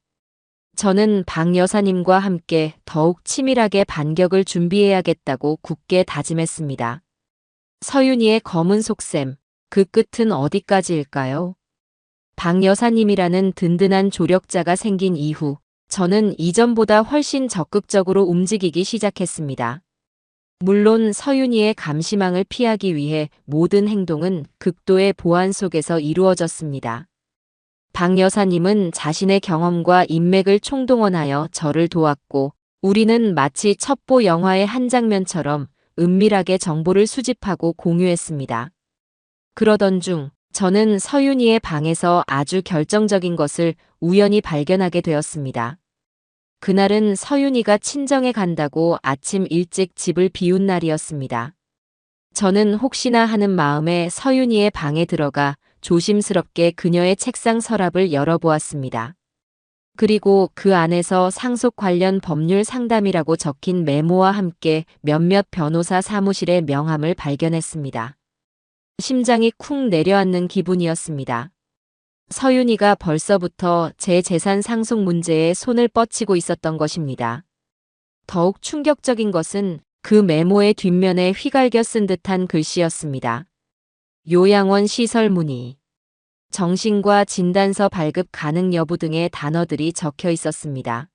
저는 박 여사님과 함께 더욱 치밀하게 반격을 준비해야겠다고 굳게 다짐했습니다. 서윤이의 검은 속셈, 그 끝은 어디까지일까요? 박 여사님이라는 든든한 조력자가 생긴 이후 저는 이전보다 훨씬 적극적으로 움직이기 시작했습니다. 물론 서윤이의 감시망을 피하기 위해 모든 행동은 극도의 보안 속에서 이루어졌습니다. 박 여사님은 자신의 경험과 인맥을 총동원하여 저를 도왔고 우리는 마치 첩보 영화의 한 장면처럼 은밀하게 정보를 수집하고 공유했습니다. 그러던 중 저는 서윤이의 방에서 아주 결정적인 것을 우연히 발견하게 되었습니다. 그날은 서윤이가 친정에 간다고 아침 일찍 집을 비운 날이었습니다. 저는 혹시나 하는 마음에 서윤이의 방에 들어가 조심스럽게 그녀의 책상 서랍을 열어보았습니다. 그리고 그 안에서 상속 관련 법률 상담이라고 적힌 메모와 함께 몇몇 변호사 사무실의 명함을 발견했습니다. 심장이 쿵 내려앉는 기분이었습니다. 서윤이가 벌써부터 제 재산 상속 문제에 손을 뻗치고 있었던 것입니다. 더욱 충격적인 것은 그 메모의 뒷면에 휘갈겨 쓴 듯한 글씨였습니다. 요양원 시설 문의, 정신과 진단서 발급 가능 여부 등의 단어들이 적혀 있었습니다.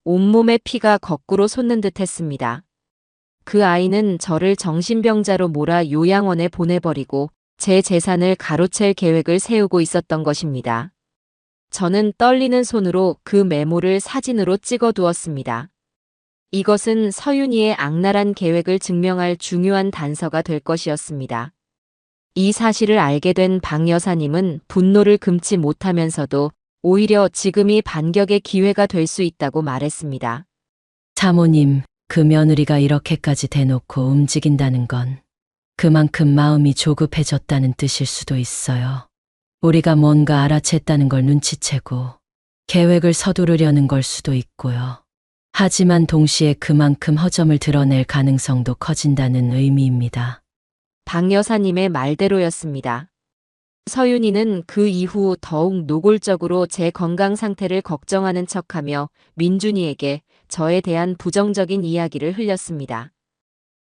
온몸에 피가 거꾸로 솟는 듯 했습니다. 그 아이는 저를 정신병자로 몰아 요양원에 보내버리고 제 재산을 가로챌 계획을 세우고 있었던 것입니다. 저는 떨리는 손으로 그 메모를 사진으로 찍어 두었습니다. 이것은 서윤이의 악랄한 계획을 증명할 중요한 단서가 될 것이었습니다. 이 사실을 알게 된 박 여사님은 분노를 금치 못하면서도 오히려 지금이 반격의 기회가 될 수 있다고 말했습니다. 사모님, 그 며느리가 이렇게까지 대놓고 움직인다는 건 그만큼 마음이 조급해졌다는 뜻일 수도 있어요. 우리가 뭔가 알아챘다는 걸 눈치채고 계획을 서두르려는 걸 수도 있고요. 하지만 동시에 그만큼 허점을 드러낼 가능성도 커진다는 의미입니다. 박 여사님의 말대로였습니다. 서윤이는 그 이후 더욱 노골적으로 제 건강 상태를 걱정하는 척하며 민준이에게 저에 대한 부정적인 이야기를 흘렸습니다.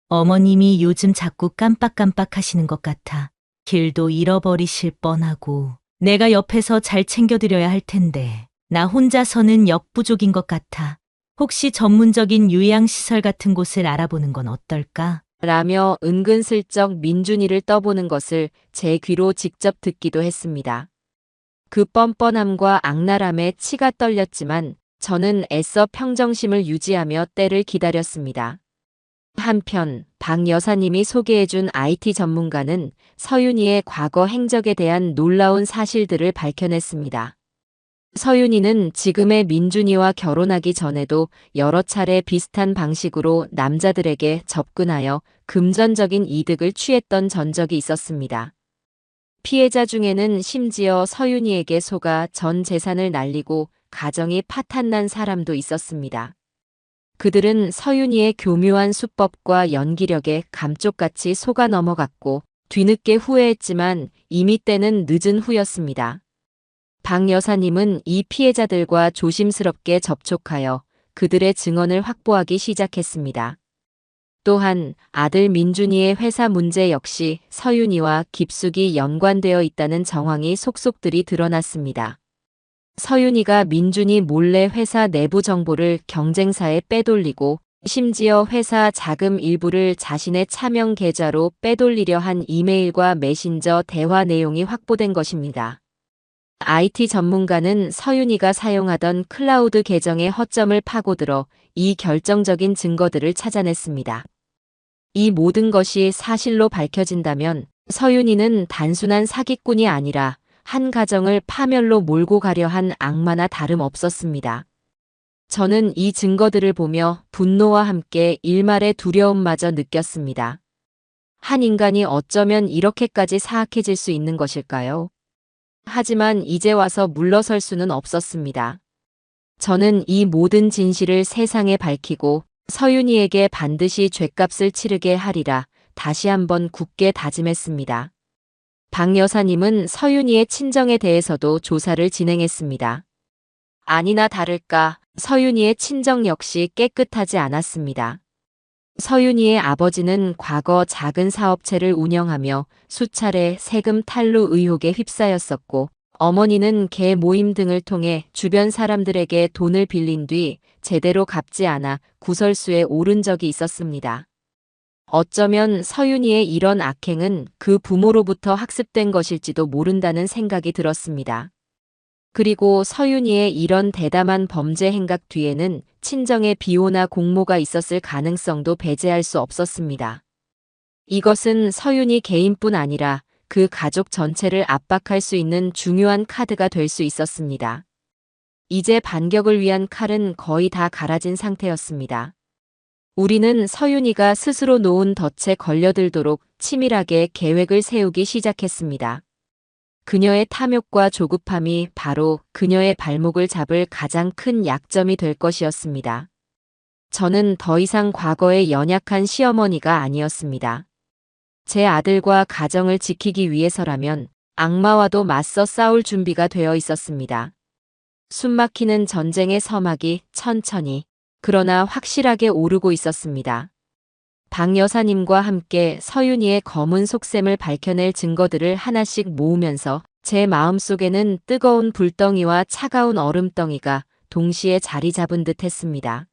어머님이 요즘 자꾸 깜빡깜빡 하시는 것 같아. 길도 잃어버리실 뻔하고 내가 옆에서 잘 챙겨드려야 할 텐데 나 혼자서는 역부족인 것 같아. 혹시 전문적인 요양시설 같은 곳을 알아보는 건 어떨까? 라며 은근슬쩍 민준이를 떠보는 것을 제 귀로 직접 듣기도 했습니다. 그 뻔뻔함과 악랄함에 치가 떨렸지만 저는 애써 평정심을 유지하며 때를 기다렸습니다. 한편 박 여사님이 소개해준 IT 전문가는 서윤이의 과거 행적에 대한 놀라운 사실들을 밝혀냈습니다. 서윤이는 지금의 민준이와 결혼하기 전에도 여러 차례 비슷한 방식으로 남자들에게 접근하여 금전적인 이득을 취했던 전적이 있었습니다. 피해자 중에는 심지어 서윤이에게 속아 전 재산을 날리고 가정이 파탄난 사람도 있었습니다. 그들은 서윤이의 교묘한 수법과 연기력에 감쪽같이 속아 넘어갔고 뒤늦게 후회했지만 이미 때는 늦은 후였습니다. 박 여사님은 이 피해자들과 조심스럽게 접촉하여 그들의 증언을 확보하기 시작했습니다. 또한 아들 민준이의 회사 문제 역시 서윤이와 깊숙이 연관되어 있다는 정황이 속속들이 드러났습니다. 서윤이가 민준이 몰래 회사 내부 정보를 경쟁사에 빼돌리고 심지어 회사 자금 일부를 자신의 차명 계좌로 빼돌리려 한 이메일과 메신저 대화 내용이 확보된 것입니다. IT 전문가는 서윤이가 사용하던 클라우드 계정의 허점을 파고들어 이 결정적인 증거들을 찾아냈습니다. 이 모든 것이 사실로 밝혀진다면 서윤이는 단순한 사기꾼이 아니라 한 가정을 파멸로 몰고 가려 한 악마나 다름없었습니다. 저는 이 증거들을 보며 분노와 함께 일말의 두려움마저 느꼈습니다. 한 인간이 어쩌면 이렇게까지 사악해질 수 있는 것일까요? 하지만 이제 와서 물러설 수는 없었습니다. 저는 이 모든 진실을 세상에 밝히고 서윤이에게 반드시 죗값을 치르게 하리라 다시 한번 굳게 다짐했습니다. 박 여사님은 서윤이의 친정에 대해서도 조사를 진행했습니다. 아니나 다를까 서윤이의 친정 역시 깨끗하지 않았습니다. 서윤이의 아버지는 과거 작은 사업체를 운영하며 수차례 세금 탈루 의혹에 휩싸였었고 어머니는 개 모임 등을 통해 주변 사람들에게 돈을 빌린 뒤 제대로 갚지 않아 구설수에 오른 적이 있었습니다. 어쩌면 서윤이의 이런 악행은 그 부모로부터 학습된 것일지도 모른다는 생각이 들었습니다. 그리고 서윤이의 이런 대담한 범죄 행각 뒤에는 친정의 비호나 공모가 있었을 가능성도 배제할 수 없었습니다. 이것은 서윤이 개인뿐 아니라 그 가족 전체를 압박할 수 있는 중요한 카드가 될 수 있었습니다. 이제 반격을 위한 칼은 거의 다 갈아진 상태였습니다. 우리는 서윤이가 스스로 놓은 덫에 걸려들도록 치밀하게 계획을 세우기 시작했습니다. 그녀의 탐욕과 조급함이 바로 그녀의 발목을 잡을 가장 큰 약점이 될 것이었습니다. 저는 더 이상 과거의 연약한 시어머니가 아니었습니다. 제 아들과 가정을 지키기 위해서라면 악마와도 맞서 싸울 준비가 되어 있었습니다. 숨막히는 전쟁의 서막이 천천히 그러나 확실하게 오르고 있었습니다. 박 여사님과 함께 서윤이의 검은 속셈을 밝혀낼 증거들을 하나씩 모으면서 제 마음속에는 뜨거운 불덩이와 차가운 얼음덩이가 동시에 자리 잡은 듯 했습니다.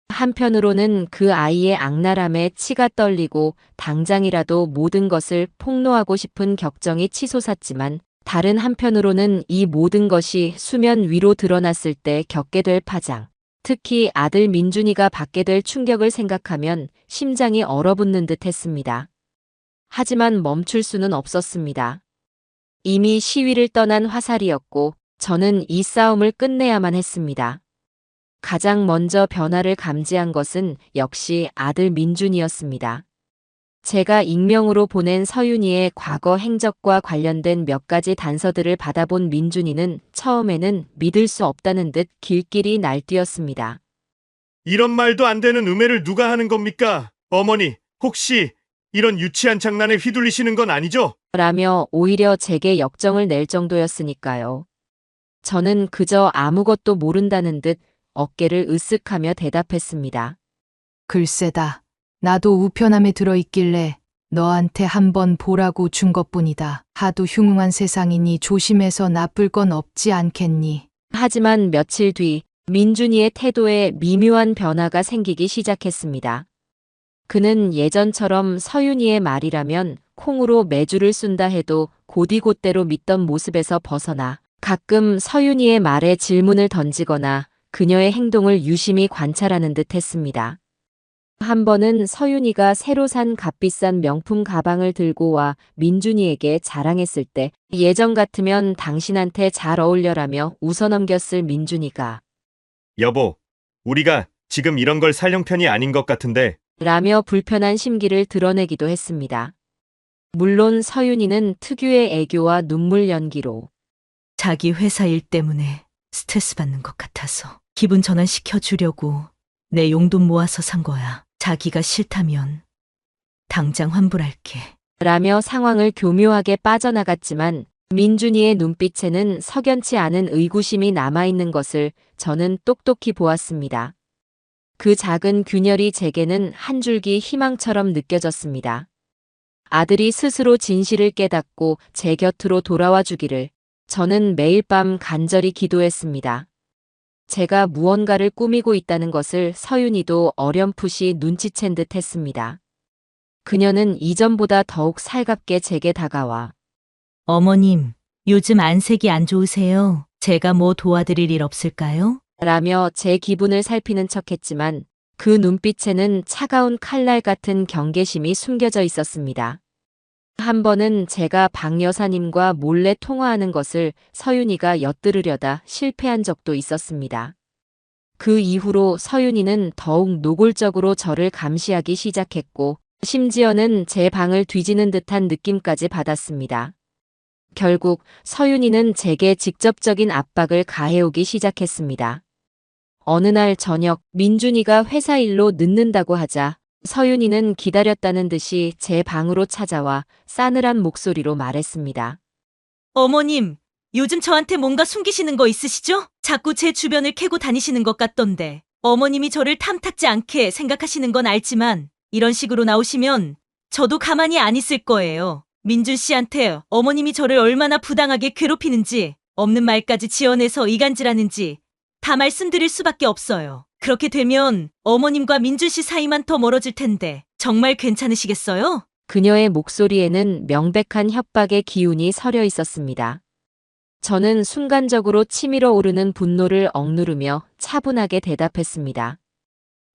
한편으로는 그 아이의 악랄함에 치가 떨리고 당장이라도 모든 것을 폭로하고 싶은 격정이 치솟았지만 다른 한편으로는 이 모든 것이 수면 위로 드러났을 때 겪게 될 파장, 특히 아들 민준이가 받게 될 충격을 생각하면 심장이 얼어붙는 듯 했습니다. 하지만 멈출 수는 없었습니다. 이미 시위를 떠난 화살이었고 저는 이 싸움을 끝내야만 했습니다. 가장 먼저 변화를 감지한 것은 역시 아들 민준이었습니다. 제가 익명으로 보낸 서윤이의 과거 행적과 관련된 몇 가지 단서들을 받아본 민준이는 처음에는 믿을 수 없다는 듯 길길이 날뛰었습니다. 이런 말도 안 되는 음해를 누가 하는 겁니까? 어머니, 혹시 이런 유치한 장난에 휘둘리시는 건 아니죠? 라며 오히려 제게 역정을 낼 정도였으니까요. 저는 그저 아무것도 모른다는 듯 어깨를 으쓱하며 대답했습니다. 글쎄다. 나도 우편함에 들어있길래 너한테 한번 보라고 준 것뿐이다. 하도 흉흉한 세상이니 조심해서 나쁠 건 없지 않겠니? 하지만 며칠 뒤 민준이의 태도에 미묘한 변화가 생기기 시작했습니다. 그는 예전처럼 서윤이의 말이라면 콩으로 매주를 쏜다 해도 곧이곧대로 믿던 모습에서 벗어나 가끔 서윤이의 말에 질문을 던지거나 그녀의 행동을 유심히 관찰하는 듯 했습니다. 한 번은 서윤이가 새로 산 값비싼 명품 가방을 들고 와 민준이에게 자랑했을 때 예전 같으면 당신한테 잘 어울려라며 웃어넘겼을 민준이가 여보, 우리가 지금 이런 걸 살 형편이 아닌 것 같은데. 라며 불편한 심기를 드러내기도 했습니다. 물론 서윤이는 특유의 애교와 눈물 연기로 자기 회사 일 때문에 스트레스 받는 것 같아서 기분 전환시켜 주려고 내 용돈 모아서 산 거야. 자기가 싫다면 당장 환불할게. 라며 상황을 교묘하게 빠져나갔지만 민준이의 눈빛에는 석연치 않은 의구심이 남아있는 것을 저는 똑똑히 보았습니다. 그 작은 균열이 제게는 한 줄기 희망처럼 느껴졌습니다. 아들이 스스로 진실을 깨닫고 제 곁으로 돌아와 주기를 저는 매일 밤 간절히 기도했습니다. 제가 무언가를 꾸미고 있다는 것을 서윤이도 어렴풋이 눈치챈 듯 했습니다. 그녀는 이전보다 더욱 살갑게 제게 다가와 어머님, 요즘 안색이 안 좋으세요? 제가 뭐 도와드릴 일 없을까요? 라며 제 기분을 살피는 척했지만 그 눈빛에는 차가운 칼날 같은 경계심이 숨겨져 있었습니다. 한 번은 제가 박 여사님과 몰래 통화하는 것을 서윤이가 엿들으려다 실패한 적도 있었습니다. 그 이후로 서윤이는 더욱 노골적으로 저를 감시하기 시작했고 심지어는 제 방을 뒤지는 듯한 느낌까지 받았습니다. 결국 서윤이는 제게 직접적인 압박을 가해오기 시작했습니다. 어느 날 저녁 민준이가 회사 일로 늦는다고 하자 서윤이는 기다렸다는 듯이 제 방으로 찾아와 싸늘한 목소리로 말했습니다. 어머님, 요즘 저한테 뭔가 숨기시는 거 있으시죠? 자꾸 제 주변을 캐고 다니시는 것 같던데. 어머님이 저를 탐탁지 않게 생각하시는 건 알지만 이런 식으로 나오시면 저도 가만히 안 있을 거예요. 민준 씨한테 어머님이 저를 얼마나 부당하게 괴롭히는지, 없는 말까지 지어내서 이간질하는지 다 말씀드릴 수밖에 없어요. 그렇게 되면 어머님과 민준 씨 사이만 더 멀어질 텐데 정말 괜찮으시겠어요? 그녀의 목소리에는 명백한 협박의 기운이 서려 있었습니다. 저는 순간적으로 치밀어 오르는 분노를 억누르며 차분하게 대답했습니다.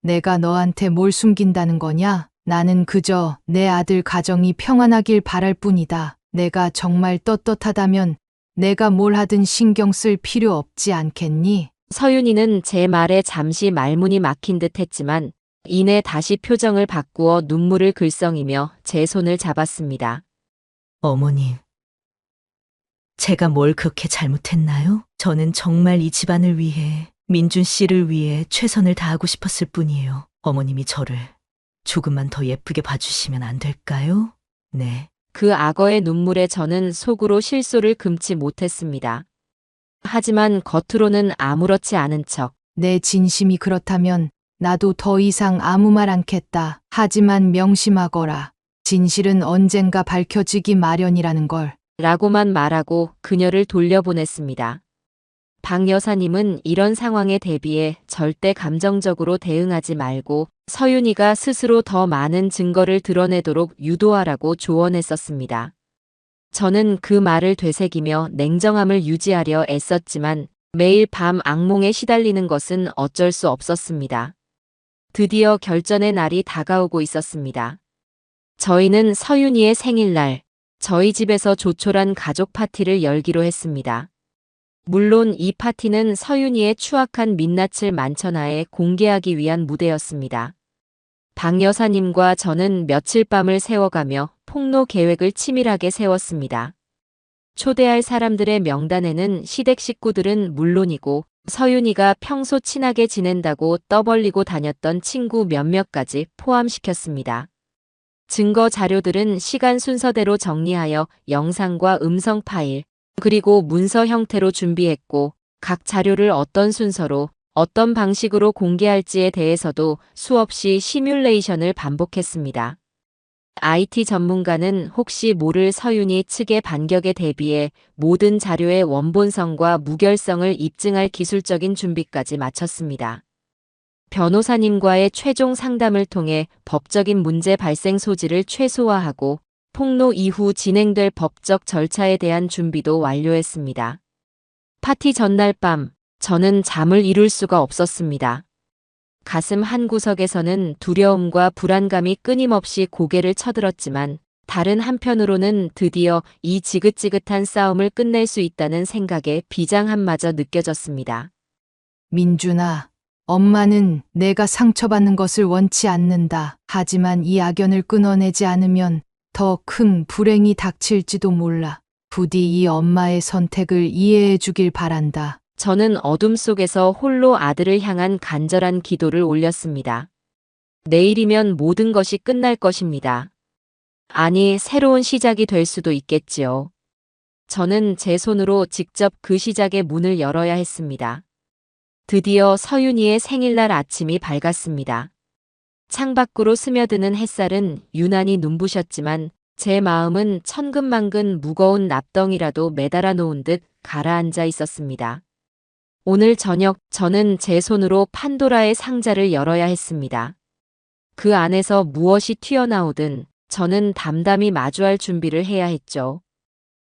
내가 너한테 뭘 숨긴다는 거냐? 나는 그저 내 아들 가정이 평안하길 바랄 뿐이다. 내가 정말 떳떳하다면 내가 뭘 하든 신경 쓸 필요 없지 않겠니? 서윤이는 제 말에 잠시 말문이 막힌 듯 했지만 이내 다시 표정을 바꾸어 눈물을 글썽이며 제 손을 잡았습니다. 어머님, 제가 뭘 그렇게 잘못했나요? 저는 정말 이 집안을 위해, 민준 씨를 위해 최선을 다하고 싶었을 뿐이에요. 어머님이 저를 조금만 더 예쁘게 봐주시면 안 될까요? 네. 그 악어의 눈물에 저는 속으로 실소를 금치 못했습니다. 하지만 겉으로는 아무렇지 않은 척, 내 진심이 그렇다면 나도 더 이상 아무 말 않겠다. 하지만 명심하거라. 진실은 언젠가 밝혀지기 마련이라는 걸. 라고만 말하고 그녀를 돌려보냈습니다. 박 여사님은 이런 상황에 대비해 절대 감정적으로 대응하지 말고 서윤이가 스스로 더 많은 증거를 드러내도록 유도하라고 조언했었습니다. 저는 그 말을 되새기며 냉정함을 유지하려 애썼지만 매일 밤 악몽에 시달리는 것은 어쩔 수 없었습니다. 드디어 결전의 날이 다가오고 있었습니다. 저희는 서윤이의 생일날, 저희 집에서 조촐한 가족 파티를 열기로 했습니다. 물론 이 파티는 서윤이의 추악한 민낯을 만천하에 공개하기 위한 무대였습니다. 박 여사님과 저는 며칠 밤을 새워가며 폭로 계획을 치밀하게 세웠습니다. 초대할 사람들의 명단에는 시댁 식구들은 물론이고 서윤이가 평소 친하게 지낸다고 떠벌리고 다녔던 친구 몇몇까지 포함시켰습니다. 증거 자료들은 시간 순서대로 정리하여 영상과 음성 파일, 그리고 문서 형태로 준비했고 각 자료를 어떤 순서로 어떤 방식으로 공개할지에 대해서도 수없이 시뮬레이션을 반복했습니다. IT 전문가는 혹시 모를 서윤이 측의 반격에 대비해 모든 자료의 원본성과 무결성을 입증할 기술적인 준비까지 마쳤습니다. 변호사님과의 최종 상담을 통해 법적인 문제 발생 소지를 최소화하고 폭로 이후 진행될 법적 절차에 대한 준비도 완료했습니다. 파티 전날 밤, 저는 잠을 이룰 수가 없었습니다. 가슴 한구석에서는 두려움과 불안감이 끊임없이 고개를 쳐들었지만 다른 한편으로는 드디어 이 지긋지긋한 싸움을 끝낼 수 있다는 생각에 비장함마저 느껴졌습니다. 민준아, 엄마는 내가 상처받는 것을 원치 않는다. 하지만 이 악연을 끊어내지 않으면 더 큰 불행이 닥칠지도 몰라. 부디 이 엄마의 선택을 이해해 주길 바란다. 저는 어둠 속에서 홀로 아들을 향한 간절한 기도를 올렸습니다. 내일이면 모든 것이 끝날 것입니다. 아니, 새로운 시작이 될 수도 있겠지요. 저는 제 손으로 직접 그 시작의 문을 열어야 했습니다. 드디어 서윤이의 생일날 아침이 밝았습니다. 창밖으로 스며드는 햇살은 유난히 눈부셨지만 제 마음은 천근만근 무거운 납덩이라도 매달아 놓은 듯 가라앉아 있었습니다. 오늘 저녁 저는 제 손으로 판도라의 상자를 열어야 했습니다. 그 안에서 무엇이 튀어나오든 저는 담담히 마주할 준비를 해야 했죠.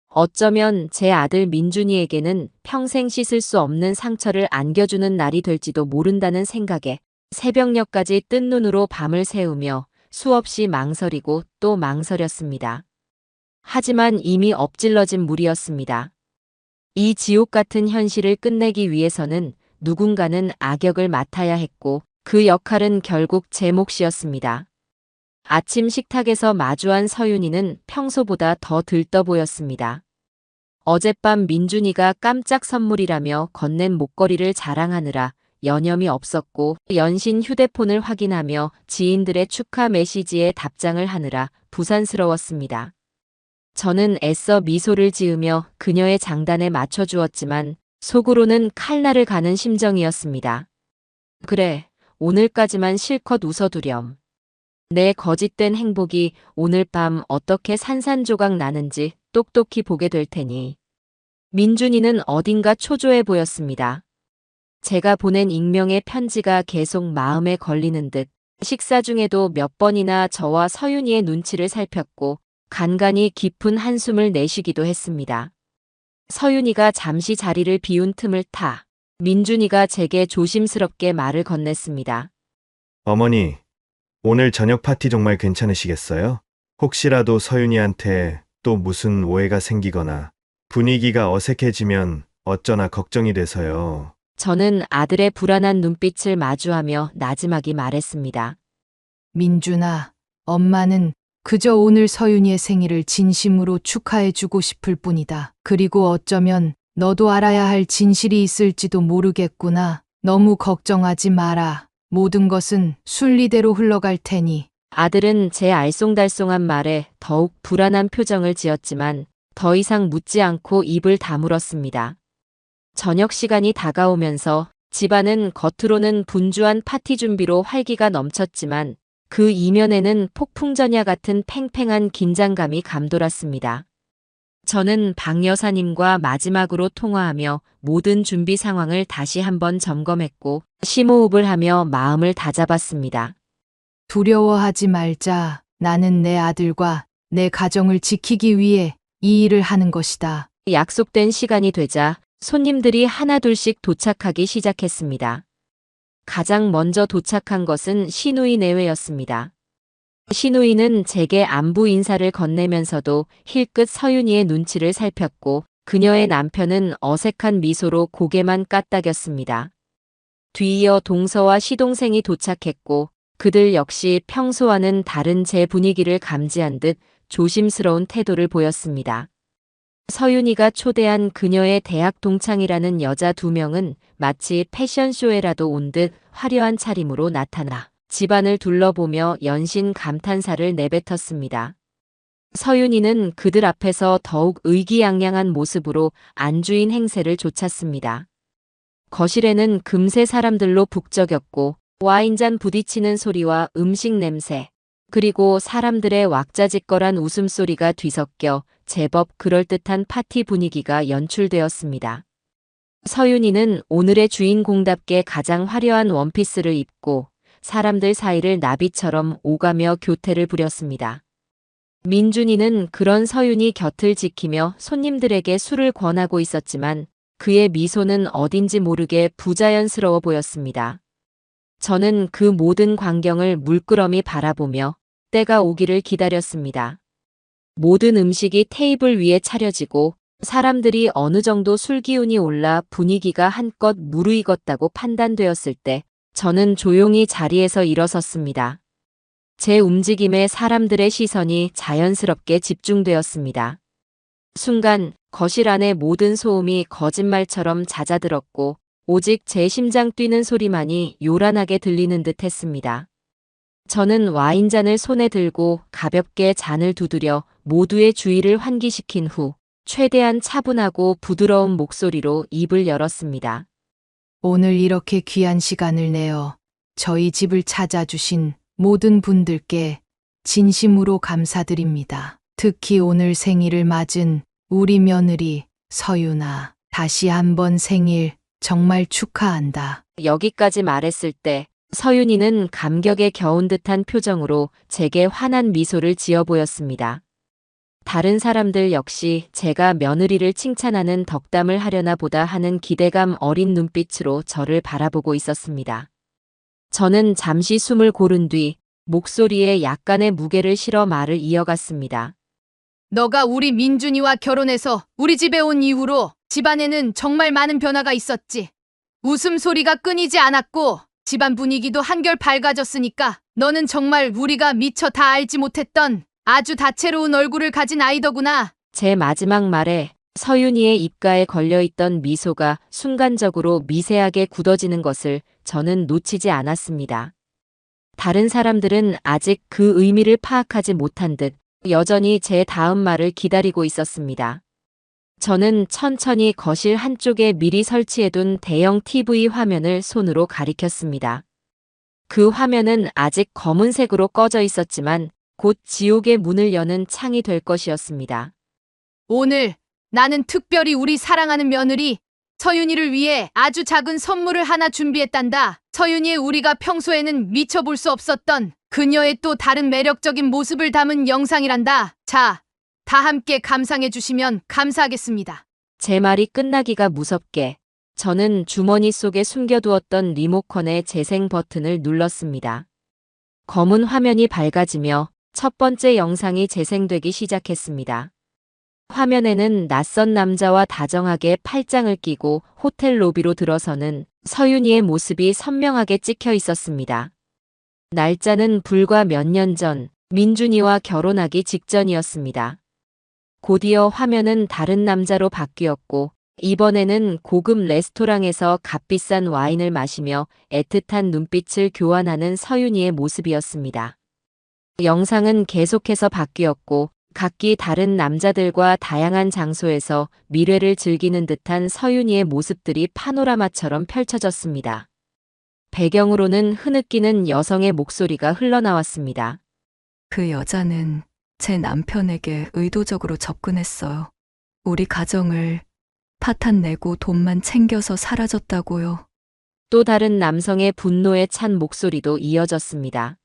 어쩌면 제 아들 민준이에게는 평생 씻을 수 없는 상처를 안겨주는 날이 될지도 모른다는 생각에 새벽녘까지 뜬 눈으로 밤을 새우며 수없이 망설이고 또 망설였습니다. 하지만 이미 엎질러진 물이었습니다. 이 지옥 같은 현실을 끝내기 위해서는 누군가는 악역을 맡아야 했고 그 역할은 결국 제 몫이었습니다. 아침 식탁에서 마주한 서윤이는 평소보다 더 들떠 보였습니다. 어젯밤 민준이가 깜짝 선물이라며 건넨 목걸이를 자랑하느라 여념이 없었고 연신 휴대폰을 확인하며 지인들의 축하 메시지에 답장을 하느라 부산스러웠습니다. 저는 애써 미소를 지으며 그녀의 장단에 맞춰주었지만 속으로는 칼날을 가는 심정이었습니다. 그래, 오늘까지만 실컷 웃어두렴. 내 거짓된 행복이 오늘 밤 어떻게 산산조각 나는지 똑똑히 보게 될 테니. 민준이는 어딘가 초조해 보였습니다. 제가 보낸 익명의 편지가 계속 마음에 걸리는 듯 식사 중에도 몇 번이나 저와 서윤이의 눈치를 살폈고 간간히 깊은 한숨을 내쉬기도 했습니다. 서윤이가 잠시 자리를 비운 틈을 타 민준이가 제게 조심스럽게 말을 건넸습니다. 어머니, 오늘 저녁 파티 정말 괜찮으시겠어요? 혹시라도 서윤이한테 또 무슨 오해가 생기거나 분위기가 어색해지면 어쩌나 걱정이 돼서요. 저는 아들의 불안한 눈빛을 마주하며 나지막이 말했습니다. 민준아, 엄마는 그저 오늘 서윤이의 생일을 진심으로 축하해주고 싶을 뿐이다. 그리고 어쩌면 너도 알아야 할 진실이 있을지도 모르겠구나. 너무 걱정하지 마라. 모든 것은 순리대로 흘러갈 테니. 아들은 제 알쏭달쏭한 말에 더욱 불안한 표정을 지었지만 더 이상 묻지 않고 입을 다물었습니다. 저녁 시간이 다가오면서 집안은 겉으로는 분주한 파티 준비로 활기가 넘쳤지만 그 이면에는 폭풍전야 같은 팽팽한 긴장감이 감돌았습니다. 저는 박 여사님과 마지막으로 통화하며 모든 준비 상황을 다시 한번 점검했고 심호흡을 하며 마음을 다잡았습니다. 두려워하지 말자. 나는 내 아들과 내 가정을 지키기 위해 이 일을 하는 것이다. 약속된 시간이 되자 손님들이 하나둘씩 도착하기 시작했습니다. 가장 먼저 도착한 것은 시누이 내외였습니다. 시누이는 제게 안부 인사를 건네면서도 힐끗 서윤이의 눈치를 살폈고 그녀의 남편은 어색한 미소로 고개만 까딱였습니다. 뒤이어 동서와 시동생이 도착했고 그들 역시 평소와는 다른 제 분위기를 감지한 듯 조심스러운 태도를 보였습니다. 서윤이가 초대한 그녀의 대학 동창이라는 여자 2명은 마치 패션쇼에라도 온 듯 화려한 차림으로 나타나 집안을 둘러보며 연신 감탄사를 내뱉었습니다. 서윤이는 그들 앞에서 더욱 의기양양한 모습으로 안주인 행세를 좇았습니다. 거실에는 금세 사람들로 북적였고 와인잔 부딪히는 소리와 음식 냄새, 그리고 사람들의 왁자지껄한 웃음소리가 뒤섞여 제법 그럴듯한 파티 분위기가 연출되었습니다. 서윤이는 오늘의 주인공답게 가장 화려한 원피스를 입고 사람들 사이를 나비처럼 오가며 교태를 부렸습니다. 민준이는 그런 서윤이 곁을 지키며 손님들에게 술을 권하고 있었지만 그의 미소는 어딘지 모르게 부자연스러워 보였습니다. 저는 그 모든 광경을 물끄러미 바라보며 때가 오기를 기다렸습니다. 모든 음식이 테이블 위에 차려지고 사람들이 어느 정도 술기운이 올라 분위기가 한껏 무르익었다고 판단되었을 때 저는 조용히 자리에서 일어섰습니다. 제 움직임에 사람들의 시선이 자연스럽게 집중되었습니다. 순간 거실 안의 모든 소음이 거짓말처럼 잦아들었고 오직 제 심장 뛰는 소리만이 요란하게 들리는 듯 했습니다. 저는 와인잔을 손에 들고 가볍게 잔을 두드려 모두의 주의를 환기시킨 후 최대한 차분하고 부드러운 목소리로 입을 열었습니다. 오늘 이렇게 귀한 시간을 내어 저희 집을 찾아주신 모든 분들께 진심으로 감사드립니다. 특히 오늘 생일을 맞은 우리 며느리 서윤아, 다시 한번 생일 정말 축하한다. 여기까지 말했을 때 서윤이는 감격에 겨운 듯한 표정으로 제게 환한 미소를 지어 보였습니다. 다른 사람들 역시 제가 며느리를 칭찬하는 덕담을 하려나 보다 하는 기대감 어린 눈빛으로 저를 바라보고 있었습니다. 저는 잠시 숨을 고른 뒤 목소리에 약간의 무게를 실어 말을 이어갔습니다. 너가 우리 민준이와 결혼해서 우리 집에 온 이후로 집안에는 정말 많은 변화가 있었지. 웃음소리가 끊이지 않았고 집안 분위기도 한결 밝아졌으니까 너는 정말 우리가 미처 다 알지 못했던 아주 다채로운 얼굴을 가진 아이더구나. 제 마지막 말에 서윤이의 입가에 걸려있던 미소가 순간적으로 미세하게 굳어지는 것을 저는 놓치지 않았습니다. 다른 사람들은 아직 그 의미를 파악하지 못한 듯 여전히 제 다음 말을 기다리고 있었습니다. 저는 천천히 거실 한쪽에 미리 설치해둔 대형 TV 화면을 손으로 가리켰습니다. 그 화면은 아직 검은색으로 꺼져 있었지만 곧 지옥의 문을 여는 창이 될 것이었습니다. 오늘 나는 특별히 우리 사랑하는 며느리 서윤이를 위해 아주 작은 선물을 하나 준비했단다. 서윤이의 우리가 평소에는 미처 볼 수 없었던 그녀의 또 다른 매력적인 모습을 담은 영상이란다. 자, 다 함께 감상해 주시면 감사하겠습니다. 제 말이 끝나기가 무섭게 저는 주머니 속에 숨겨두었던 리모컨의 재생 버튼을 눌렀습니다. 검은 화면이 밝아지며 첫 번째 영상이 재생되기 시작했습니다. 화면에는 낯선 남자와 다정하게 팔짱을 끼고 호텔 로비로 들어서는 서윤이의 모습이 선명하게 찍혀 있었습니다. 날짜는 불과 몇 년 전 민준이와 결혼하기 직전이었습니다. 곧이어 화면은 다른 남자로 바뀌었고 이번에는 고급 레스토랑에서 값비싼 와인을 마시며 애틋한 눈빛을 교환하는 서윤이의 모습이었습니다. 영상은 계속해서 바뀌었고 각기 다른 남자들과 다양한 장소에서 미래를 즐기는 듯한 서윤이의 모습들이 파노라마처럼 펼쳐졌습니다. 배경으로는 흐느끼는 여성의 목소리가 흘러나왔습니다. 그 여자는 제 남편에게 의도적으로 접근했어요. 우리 가정을 파탄 내고 돈만 챙겨서 사라졌다고요. 또 다른 남성의 분노에 찬 목소리도 이어졌습니다.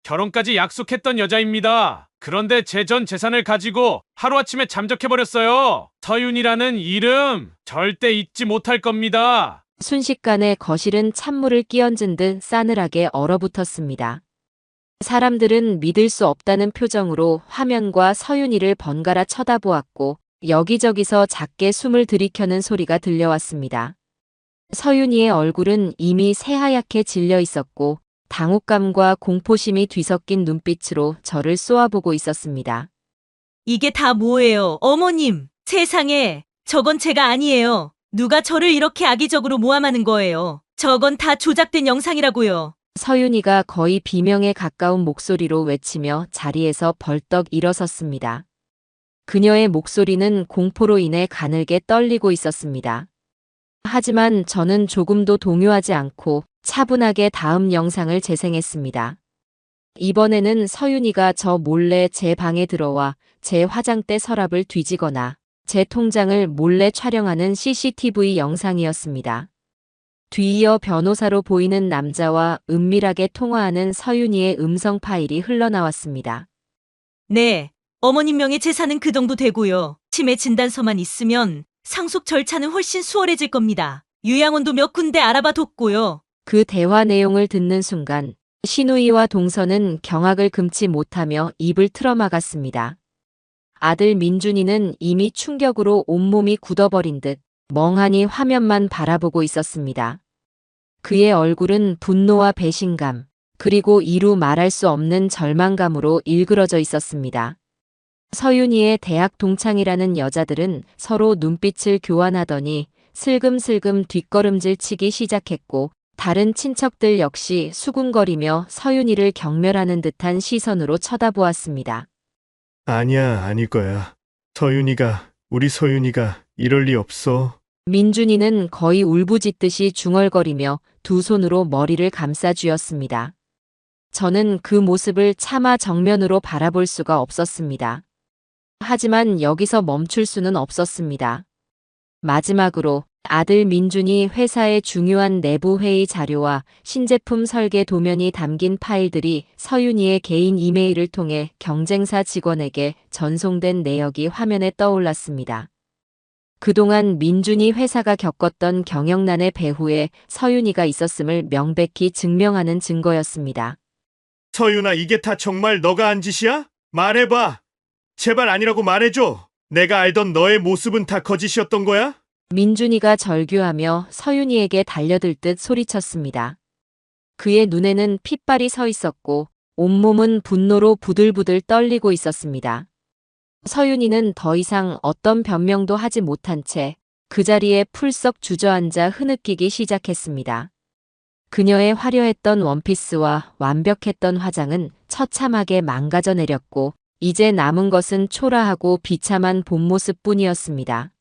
결혼까지 약속했던 여자입니다. 그런데 제 전 재산을 가지고 하루아침에 잠적해버렸어요. 서윤이라는 이름 절대 잊지 못할 겁니다. 순식간에 거실은 찬물을 끼얹은 듯 싸늘하게 얼어붙었습니다. 사람들은 믿을 수 없다는 표정으로 화면과 서윤이를 번갈아 쳐다보았고 여기저기서 작게 숨을 들이켜는 소리가 들려왔습니다. 서윤이의 얼굴은 이미 새하얗게 질려 있었고 당혹감과 공포심이 뒤섞인 눈빛으로 저를 쏘아보고 있었습니다. 이게 다 뭐예요, 어머님? 세상에, 저건 제가 아니에요. 누가 저를 이렇게 악의적으로 모함하는 거예요. 저건 다 조작된 영상이라고요. 서윤이가 거의 비명에 가까운 목소리로 외치며 자리에서 벌떡 일어섰습니다. 그녀의 목소리는 공포로 인해 가늘게 떨리고 있었습니다. 하지만 저는 조금도 동요하지 않고 차분하게 다음 영상을 재생했습니다. 이번에는 서윤이가 저 몰래 제 방에 들어와 제 화장대 서랍을 뒤지거나 제 통장을 몰래 촬영하는 CCTV 영상이었습니다. 뒤이어 변호사로 보이는 남자와 은밀하게 통화하는 서윤이의 음성 파일이 흘러나왔습니다. 네, 어머님 명의 재산은 그 정도 되고요. 치매 진단서만 있으면 상속 절차는 훨씬 수월해질 겁니다. 요양원도 몇 군데 알아봐 뒀고요. 그 대화 내용을 듣는 순간 신우이와 동서는 경악을 금치 못하며 입을 틀어막았습니다. 아들 민준이는 이미 충격으로 온몸이 굳어버린 듯 멍하니 화면만 바라보고 있었습니다. 그의 얼굴은 분노와 배신감, 그리고 이루 말할 수 없는 절망감으로 일그러져 있었습니다. 서윤이의 대학 동창이라는 여자들은 서로 눈빛을 교환하더니 슬금슬금 뒷걸음질 치기 시작했고 다른 친척들 역시 수군거리며 서윤이를 경멸하는 듯한 시선으로 쳐다보았습니다. 아니야, 아닐 거야. 우리 서윤이가 이럴 리 없어. 민준이는 거의 울부짖듯이 중얼거리며 두 손으로 머리를 감싸쥐었습니다. 저는 그 모습을 차마 정면으로 바라볼 수가 없었습니다. 하지만 여기서 멈출 수는 없었습니다. 마지막으로 아들 민준이 회사의 중요한 내부 회의 자료와 신제품 설계 도면이 담긴 파일들이 서윤이의 개인 이메일을 통해 경쟁사 직원에게 전송된 내역이 화면에 떠올랐습니다. 그동안 민준이 회사가 겪었던 경영난의 배후에 서윤이가 있었음을 명백히 증명하는 증거였습니다. 서윤아, 이게 다 정말 너가 한 짓이야? 말해봐. 제발 아니라고 말해줘. 내가 알던 너의 모습은 다 거짓이었던 거야? 민준이가 절규하며 서윤이에게 달려들 듯 소리쳤습니다. 그의 눈에는 핏발이 서 있었고 온몸은 분노로 부들부들 떨리고 있었습니다. 서윤이는 더 이상 어떤 변명도 하지 못한 채 그 자리에 풀썩 주저앉아 흐느끼기 시작했습니다. 그녀의 화려했던 원피스와 완벽했던 화장은 처참하게 망가져 내렸고 이제 남은 것은 초라하고 비참한 본모습뿐이었습니다.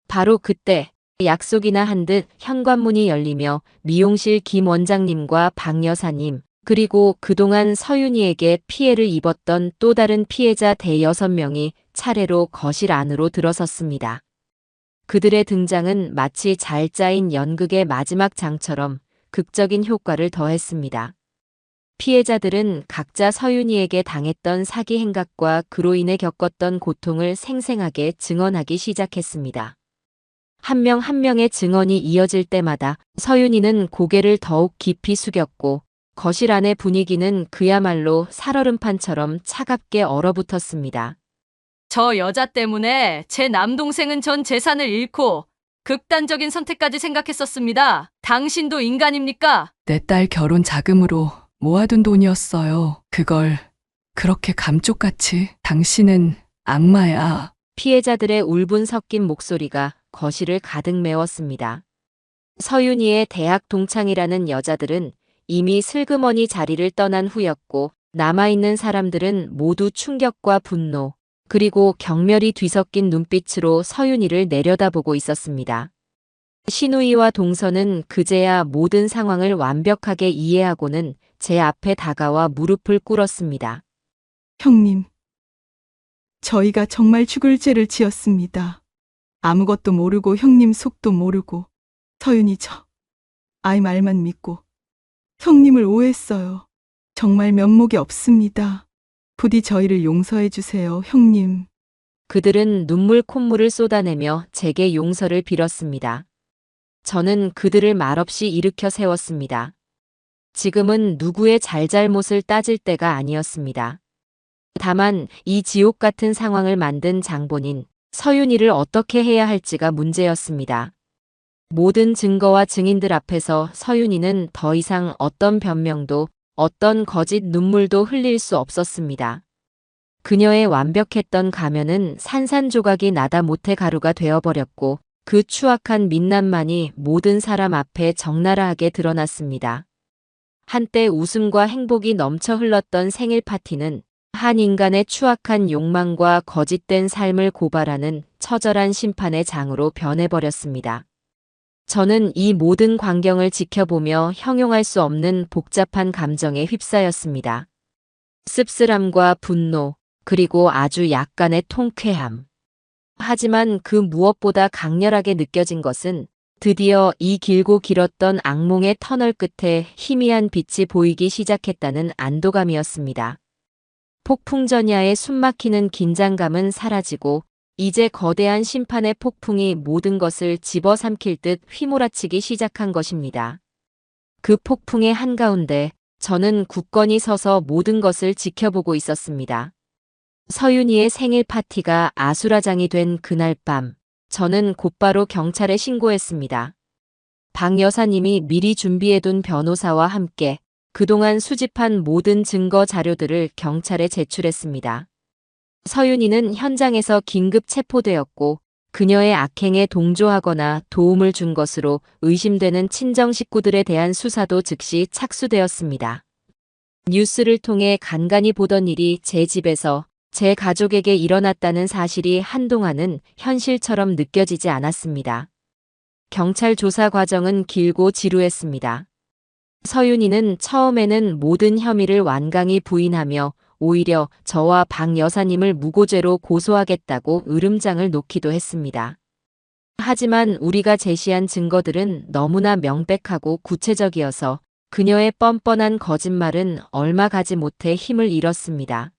바로 그때 약속이나 한 듯 현관문이 열리며 미용실 김 원장님과 박 여사님, 그리고 그동안 서윤이에게 피해를 입었던 또 다른 피해자 대여섯 명이 차례로 거실 안으로 들어섰습니다. 그들의 등장은 마치 잘 짜인 연극의 마지막 장처럼 극적인 효과를 더했습니다. 피해자들은 각자 서윤이에게 당했던 사기 행각과 그로 인해 겪었던 고통을 생생하게 증언하기 시작했습니다. 한 명 한 명의 증언이 이어질 때마다 서윤이는 고개를 더욱 깊이 숙였고 거실 안의 분위기는 그야말로 살얼음판처럼 차갑게 얼어붙었습니다. 저 여자 때문에 제 남동생은 전 재산을 잃고 극단적인 선택까지 생각했었습니다. 당신도 인간입니까? 내 딸 결혼 자금으로 모아둔 돈이었어요. 그걸 그렇게 감쪽같이 당신은 악마야. 피해자들의 울분 섞인 목소리가 거실을 가득 메웠습니다. 서윤이의 대학 동창이라는 여자들은 이미 슬그머니 자리를 떠난 후였고 남아있는 사람들은 모두 충격과 분노, 그리고 경멸이 뒤섞인 눈빛으로 서윤이를 내려다보고 있었습니다. 신우이와 동서는 그제야 모든 상황을 완벽하게 이해하고는 제 앞에 다가와 무릎을 꿇었습니다. 형님, 저희가 정말 죽을 죄를 지었습니다. 아무것도 모르고 형님 속도 모르고 서윤이 아이 말만 믿고 형님을 오해했어요. 정말 면목이 없습니다. 부디 저희를 용서해 주세요, 형님. 그들은 눈물 콧물을 쏟아내며 제게 용서를 빌었습니다. 저는 그들을 말없이 일으켜 세웠습니다. 지금은 누구의 잘잘못을 따질 때가 아니었습니다. 다만 이 지옥 같은 상황을 만든 장본인 서윤이를 어떻게 해야 할지가 문제였습니다. 모든 증거와 증인들 앞에서 서윤이는 더 이상 어떤 변명도 어떤 거짓 눈물도 흘릴 수 없었습니다. 그녀의 완벽했던 가면은 산산조각이 나다 못해 가루가 되어버렸고 그 추악한 민낯만이 모든 사람 앞에 적나라하게 드러났습니다. 한때 웃음과 행복이 넘쳐 흘렀던 생일 파티는 한 인간의 추악한 욕망과 거짓된 삶을 고발하는 처절한 심판의 장으로 변해버렸습니다. 저는 이 모든 광경을 지켜보며 형용할 수 없는 복잡한 감정에 휩싸였습니다. 씁쓸함과 분노, 그리고 아주 약간의 통쾌함. 하지만 그 무엇보다 강렬하게 느껴진 것은 드디어 이 길고 길었던 악몽의 터널 끝에 희미한 빛이 보이기 시작했다는 안도감이었습니다. 폭풍전야의 숨막히는 긴장감은 사라지고 이제 거대한 심판의 폭풍이 모든 것을 집어삼킬 듯 휘몰아치기 시작한 것입니다. 그 폭풍의 한가운데 저는 굳건히 서서 모든 것을 지켜보고 있었습니다. 서윤이의 생일 파티가 아수라장이 된 그날 밤, 저는 곧바로 경찰에 신고했습니다. 박 여사님이 미리 준비해둔 변호사와 함께 그동안 수집한 모든 증거 자료들을 경찰에 제출했습니다. 서윤이는 현장에서 긴급 체포되었고 그녀의 악행에 동조하거나 도움을 준 것으로 의심되는 친정 식구들에 대한 수사도 즉시 착수되었습니다. 뉴스를 통해 간간히 보던 일이 제 집에서 제 가족에게 일어났다는 사실이 한동안은 현실처럼 느껴지지 않았습니다. 경찰 조사 과정은 길고 지루했습니다. 서윤이는 처음에는 모든 혐의를 완강히 부인하며 오히려 저와 박 여사님을 무고죄로 고소하겠다고 으름장을 놓기도 했습니다. 하지만 우리가 제시한 증거들은 너무나 명백하고 구체적이어서 그녀의 뻔뻔한 거짓말은 얼마 가지 못해 힘을 잃었습니다.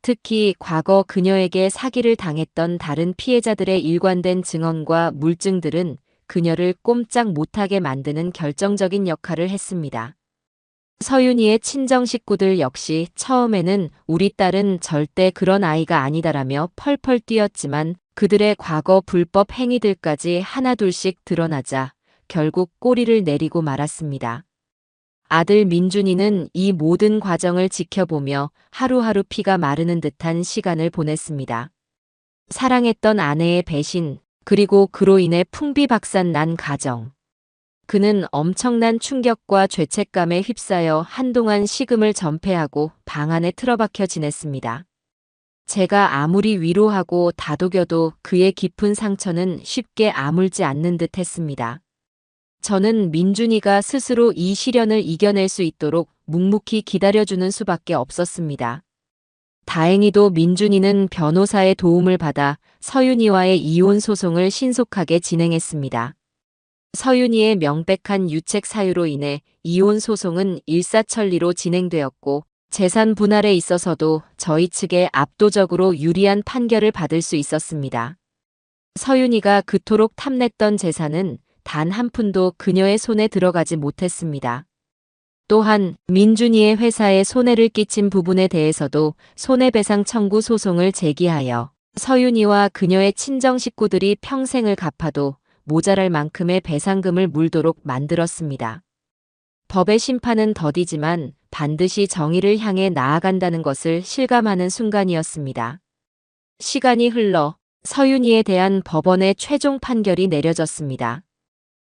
특히 과거 그녀에게 사기를 당했던 다른 피해자들의 일관된 증언과 물증들은 그녀를 꼼짝 못하게 만드는 결정적인 역할을 했습니다. 서윤이의 친정 식구들 역시 처음에는 우리 딸은 절대 그런 아이가 아니다라며 펄펄 뛰었지만 그들의 과거 불법 행위들까지 하나둘씩 드러나자 결국 꼬리를 내리고 말았습니다. 아들 민준이는 이 모든 과정을 지켜보며 하루하루 피가 마르는 듯한 시간을 보냈습니다. 사랑했던 아내의 배신, 그리고 그로 인해 풍비박산 난 가정. 그는 엄청난 충격과 죄책감에 휩싸여 한동안 식음을 전폐하고 방 안에 틀어박혀 지냈습니다. 제가 아무리 위로하고 다독여도 그의 깊은 상처는 쉽게 아물지 않는 듯 했습니다. 저는 민준이가 스스로 이 시련을 이겨낼 수 있도록 묵묵히 기다려주는 수밖에 없었습니다. 다행히도 민준이는 변호사의 도움을 받아 서윤이와의 이혼 소송을 신속하게 진행했습니다. 서윤이의 명백한 유책 사유로 인해 이혼 소송은 일사천리로 진행되었고 재산 분할에 있어서도 저희 측에 압도적으로 유리한 판결을 받을 수 있었습니다. 서윤이가 그토록 탐냈던 재산은 단 한 푼도 그녀의 손에 들어가지 못했습니다. 또한 민준이의 회사에 손해를 끼친 부분에 대해서도 손해배상 청구 소송을 제기하여 서윤이와 그녀의 친정 식구들이 평생을 갚아도 모자랄 만큼의 배상금을 물도록 만들었습니다. 법의 심판은 더디지만 반드시 정의를 향해 나아간다는 것을 실감하는 순간이었습니다. 시간이 흘러 서윤이에 대한 법원의 최종 판결이 내려졌습니다.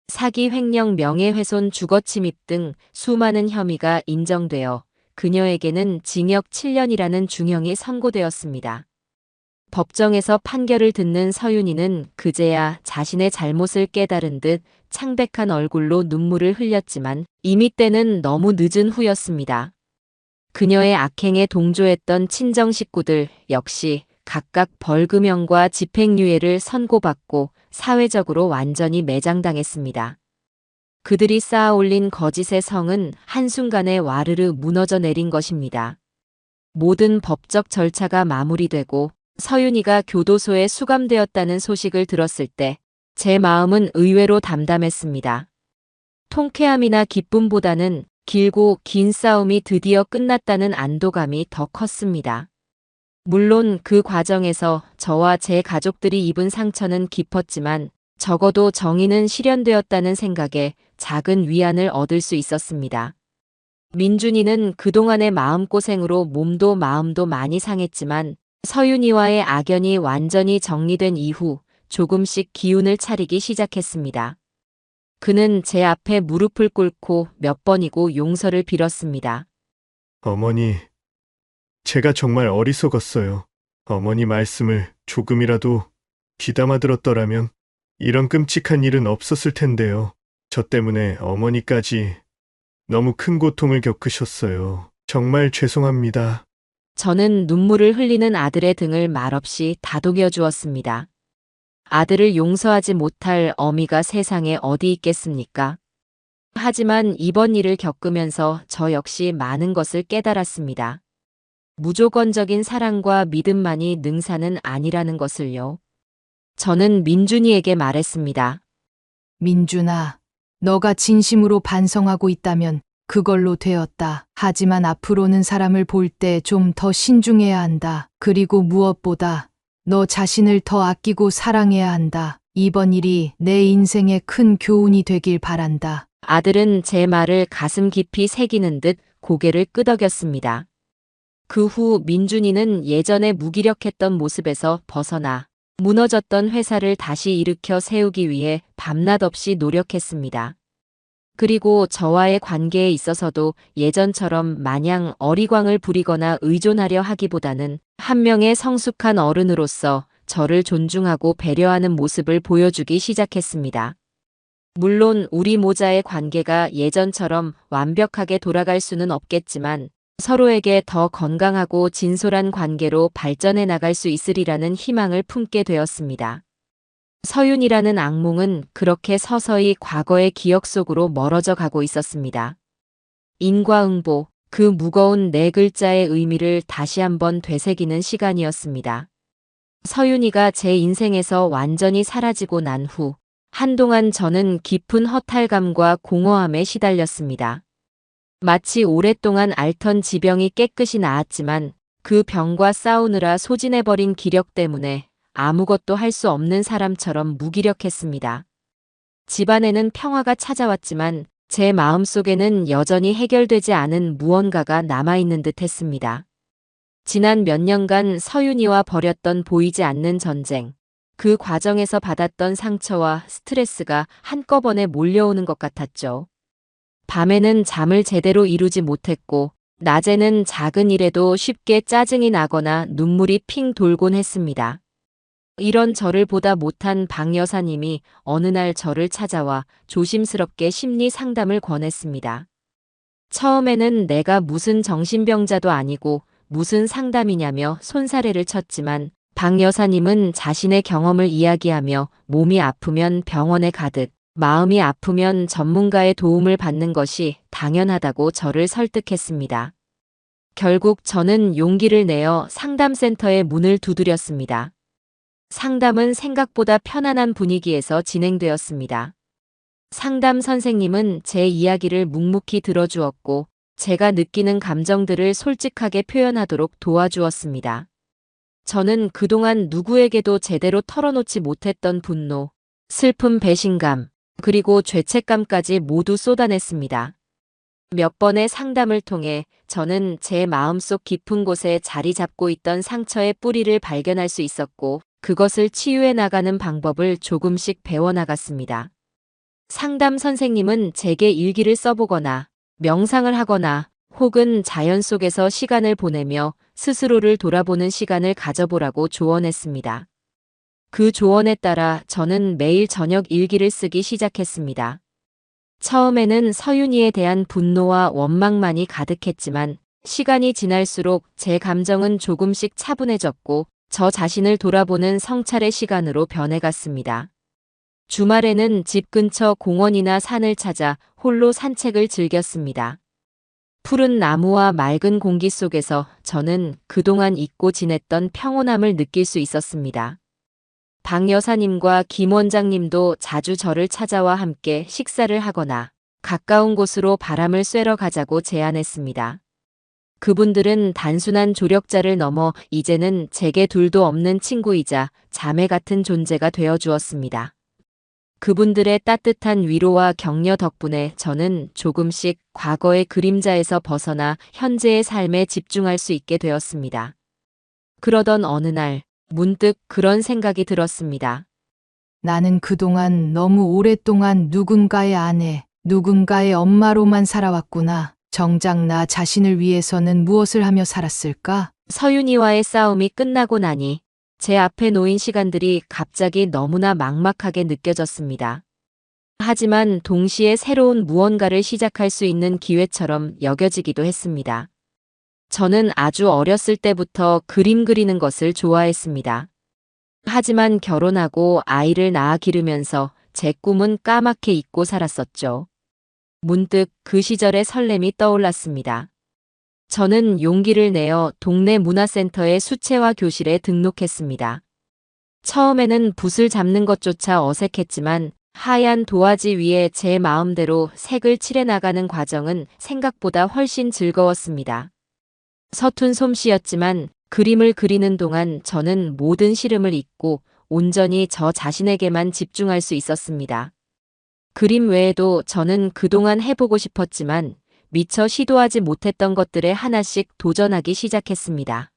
사기, 횡령, 명예훼손, 주거침입 등 수많은 혐의가 인정되어 그녀에게는 징역 7년이라는 중형이 선고되었습니다. 법정에서 판결을 듣는 서윤이는 그제야 자신의 잘못을 깨달은 듯 창백한 얼굴로 눈물을 흘렸지만 이미 때는 너무 늦은 후였습니다. 그녀의 악행에 동조했던 친정 식구들 역시 각각 벌금형과 집행유예를 선고받고 사회적으로 완전히 매장당했습니다. 그들이 쌓아올린 거짓의 성은 한순간에 와르르 무너져 내린 것입니다. 모든 법적 절차가 마무리되고 서윤이가 교도소에 수감되었다는 소식을 들었을 때 제 마음은 의외로 담담했습니다. 통쾌함이나 기쁨보다는 길고 긴 싸움이 드디어 끝났다는 안도감이 더 컸습니다. 물론 그 과정에서 저와 제 가족들이 입은 상처는 깊었지만 적어도 정의는 실현되었다는 생각에 작은 위안을 얻을 수 있었습니다. 민준이는 그동안의 마음고생으로 몸도 마음도 많이 상했지만 서윤이와의 악연이 완전히 정리된 이후 조금씩 기운을 차리기 시작했습니다. 그는 제 앞에 무릎을 꿇고 몇 번이고 용서를 빌었습니다. 어머니, 제가 정말 어리석었어요. 어머니 말씀을 조금이라도 귀담아 들었더라면 이런 끔찍한 일은 없었을 텐데요. 저 때문에 어머니까지 너무 큰 고통을 겪으셨어요. 정말 죄송합니다. 저는 눈물을 흘리는 아들의 등을 말없이 다독여 주었습니다. 아들을 용서하지 못할 어미가 세상에 어디 있겠습니까? 하지만 이번 일을 겪으면서 저 역시 많은 것을 깨달았습니다. 무조건적인 사랑과 믿음만이 능사는 아니라는 것을요. 저는 민준이에게 말했습니다. 민준아, 너가 진심으로 반성하고 있다면 그걸로 되었다. 하지만 앞으로는 사람을 볼 때 좀 더 신중해야 한다. 그리고 무엇보다 너 자신을 더 아끼고 사랑해야 한다. 이번 일이 내 인생에 큰 교훈이 되길 바란다. 아들은 제 말을 가슴 깊이 새기는 듯 고개를 끄덕였습니다. 그 후 민준이는 예전에 무기력했던 모습에서 벗어나 무너졌던 회사를 다시 일으켜 세우기 위해 밤낮 없이 노력했습니다. 그리고 저와의 관계에 있어서도 예전처럼 마냥 어리광을 부리거나 의존하려 하기보다는 한 명의 성숙한 어른으로서 저를 존중하고 배려하는 모습을 보여주기 시작했습니다. 물론 우리 모자의 관계가 예전처럼 완벽하게 돌아갈 수는 없겠지만 서로에게 더 건강하고 진솔한 관계로 발전해 나갈 수 있으리라는 희망을 품게 되었습니다. 서윤이라는 악몽은 그렇게 서서히 과거의 기억 속으로 멀어져 가고 있었습니다. 인과응보, 그 무거운 네 글자의 의미를 다시 한번 되새기는 시간이었습니다. 서윤이가 제 인생에서 완전히 사라지고 난 후 한동안 저는 깊은 허탈감과 공허함에 시달렸습니다. 마치 오랫동안 앓던 지병이 깨끗이 나았지만 그 병과 싸우느라 소진해버린 기력 때문에 아무것도 할 수 없는 사람처럼 무기력했습니다. 집안에는 평화가 찾아왔지만 제 마음속에는 여전히 해결되지 않은 무언가가 남아있는 듯 했습니다. 지난 몇 년간 서윤이와 벌였던 보이지 않는 전쟁, 그 과정에서 받았던 상처와 스트레스가 한꺼번에 몰려오는 것 같았죠. 밤에는 잠을 제대로 이루지 못했고 낮에는 작은 일에도 쉽게 짜증이 나거나 눈물이 핑 돌곤 했습니다. 이런 저를 보다 못한 박 여사님이 어느 날 저를 찾아와 조심스럽게 심리 상담을 권했습니다. 처음에는 내가 무슨 정신병자도 아니고 무슨 상담이냐며 손사래를 쳤지만 박 여사님은 자신의 경험을 이야기하며 몸이 아프면 병원에 가듯 마음이 아프면 전문가의 도움을 받는 것이 당연하다고 저를 설득했습니다. 결국 저는 용기를 내어 상담센터의 문을 두드렸습니다. 상담은 생각보다 편안한 분위기에서 진행되었습니다. 상담 선생님은 제 이야기를 묵묵히 들어주었고 제가 느끼는 감정들을 솔직하게 표현하도록 도와주었습니다. 저는 그동안 누구에게도 제대로 털어놓지 못했던 분노, 슬픔, 배신감, 그리고 죄책감까지 모두 쏟아냈습니다. 몇 번의 상담을 통해 저는 제 마음속 깊은 곳에 자리 잡고 있던 상처의 뿌리를 발견할 수 있었고, 그것을 치유해 나가는 방법을 조금씩 배워나갔습니다. 상담 선생님은 제게 일기를 써보거나 명상을 하거나 혹은 자연 속에서 시간을 보내며 스스로를 돌아보는 시간을 가져보라고 조언했습니다. 그 조언에 따라 저는 매일 저녁 일기를 쓰기 시작했습니다. 처음에는 서윤이에 대한 분노와 원망만이 가득했지만 시간이 지날수록 제 감정은 조금씩 차분해졌고 저 자신을 돌아보는 성찰의 시간으로 변해갔습니다. 주말에는 집 근처 공원이나 산을 찾아 홀로 산책을 즐겼습니다. 푸른 나무와 맑은 공기 속에서 저는 그동안 잊고 지냈던 평온함을 느낄 수 있었습니다. 박 여사님과 김 원장님도 자주 저를 찾아와 함께 식사를 하거나 가까운 곳으로 바람을 쐬러 가자고 제안했습니다. 그분들은 단순한 조력자를 넘어 이제는 제게 둘도 없는 친구이자 자매 같은 존재가 되어 주었습니다. 그분들의 따뜻한 위로와 격려 덕분에 저는 조금씩 과거의 그림자에서 벗어나 현재의 삶에 집중할 수 있게 되었습니다. 그러던 어느 날 문득 그런 생각이 들었습니다. 나는 그동안 너무 오랫동안 누군가의 아내, 누군가의 엄마로만 살아왔구나. 정작 나 자신을 위해서는 무엇을 하며 살았을까? 서윤이와의 싸움이 끝나고 나니 제 앞에 놓인 시간들이 갑자기 너무나 막막하게 느껴졌습니다. 하지만 동시에 새로운 무언가를 시작할 수 있는 기회처럼 여겨지기도 했습니다. 저는 아주 어렸을 때부터 그림 그리는 것을 좋아했습니다. 하지만 결혼하고 아이를 낳아 기르면서 제 꿈은 까맣게 잊고 살았었죠. 문득 그 시절의 설렘이 떠올랐습니다. 저는 용기를 내어 동네 문화센터의 수채화 교실에 등록했습니다. 처음에는 붓을 잡는 것조차 어색했지만 하얀 도화지 위에 제 마음대로 색을 칠해나가는 과정은 생각보다 훨씬 즐거웠습니다. 서툰 솜씨였지만 그림을 그리는 동안 저는 모든 시름을 잊고 온전히 저 자신에게만 집중할 수 있었습니다. 그림 외에도 저는 그동안 해보고 싶었지만 미처 시도하지 못했던 것들에 하나씩 도전하기 시작했습니다.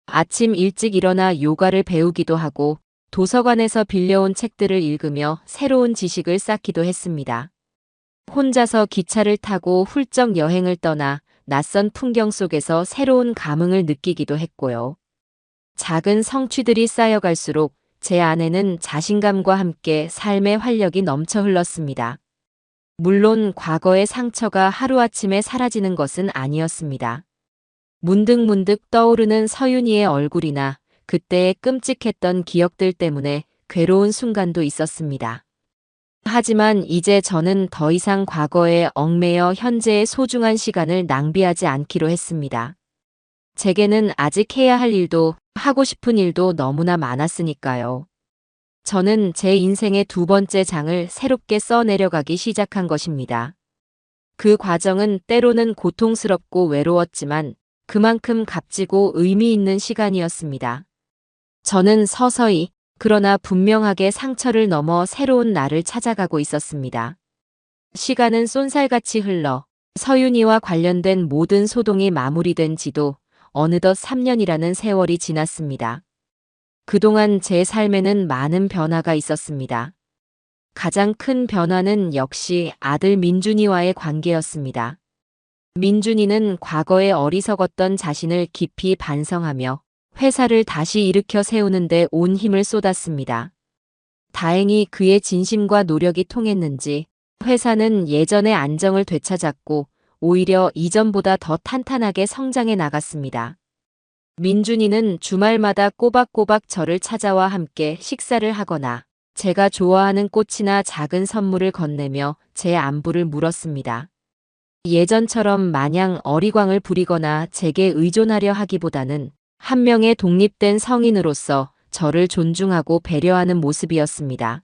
아침 일찍 일어나 요가를 배우기도 하고 도서관에서 빌려온 책들을 읽으며 새로운 지식을 쌓기도 했습니다. 혼자서 기차를 타고 훌쩍 여행을 떠나 낯선 풍경 속에서 새로운 감흥을 느끼기도 했고요. 작은 성취들이 쌓여갈수록 제 안에는 자신감과 함께 삶의 활력이 넘쳐 흘렀습니다. 물론 과거의 상처가 하루아침에 사라지는 것은 아니었습니다. 문득문득 떠오르는 서윤이의 얼굴이나 그때의 끔찍했던 기억들 때문에 괴로운 순간도 있었습니다. 하지만 이제 저는 더 이상 과거에 얽매여 현재의 소중한 시간을 낭비하지 않기로 했습니다. 제게는 아직 해야 할 일도 하고 싶은 일도 너무나 많았으니까요. 저는 제 인생의 두 번째 장을 새롭게 써내려가기 시작한 것입니다. 그 과정은 때로는 고통스럽고 외로웠지만 그만큼 값지고 의미 있는 시간이었습니다. 저는 서서히 그러나 분명하게 상처를 넘어 새로운 나를 찾아가고 있었습니다. 시간은 쏜살같이 흘러 서윤이와 관련된 모든 소동이 마무리된 지도 어느덧 3년이라는 세월이 지났습니다. 그동안 제 삶에는 많은 변화가 있었습니다. 가장 큰 변화는 역시 아들 민준이와의 관계였습니다. 민준이는 과거에 어리석었던 자신을 깊이 반성하며 회사를 다시 일으켜 세우는 데 온 힘을 쏟았습니다. 다행히 그의 진심과 노력이 통했는지 회사는 예전의 안정을 되찾았고 오히려 이전보다 더 탄탄하게 성장해 나갔습니다. 민준이는 주말마다 꼬박꼬박 저를 찾아와 함께 식사를 하거나 제가 좋아하는 꽃이나 작은 선물을 건네며 제 안부를 물었습니다. 예전처럼 마냥 어리광을 부리거나 제게 의존하려 하기보다는 한 명의 독립된 성인으로서 저를 존중하고 배려하는 모습이었습니다.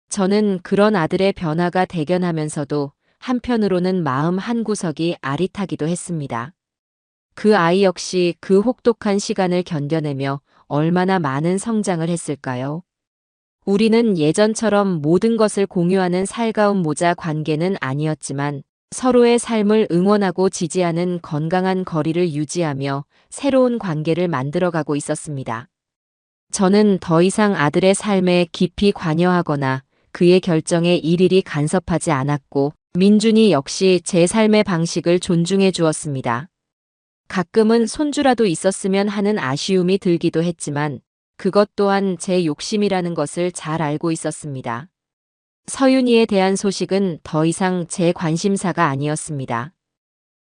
저는 그런 아들의 변화가 대견하면서도 한편으로는 마음 한구석이 아릿하기도 했습니다. 그 아이 역시 그 혹독한 시간을 견뎌내며 얼마나 많은 성장을 했을까요? 우리는 예전처럼 모든 것을 공유하는 살가운 모자 관계는 아니었지만 서로의 삶을 응원하고 지지하는 건강한 거리를 유지하며 새로운 관계를 만들어가고 있었습니다. 저는 더 이상 아들의 삶에 깊이 관여하거나 그의 결정에 일일이 간섭하지 않았고, 민준이 역시 제 삶의 방식을 존중해 주었습니다. 가끔은 손주라도 있었으면 하는 아쉬움이 들기도 했지만, 그것 또한 제 욕심이라는 것을 잘 알고 있었습니다. 서윤이에 대한 소식은 더 이상 제 관심사가 아니었습니다.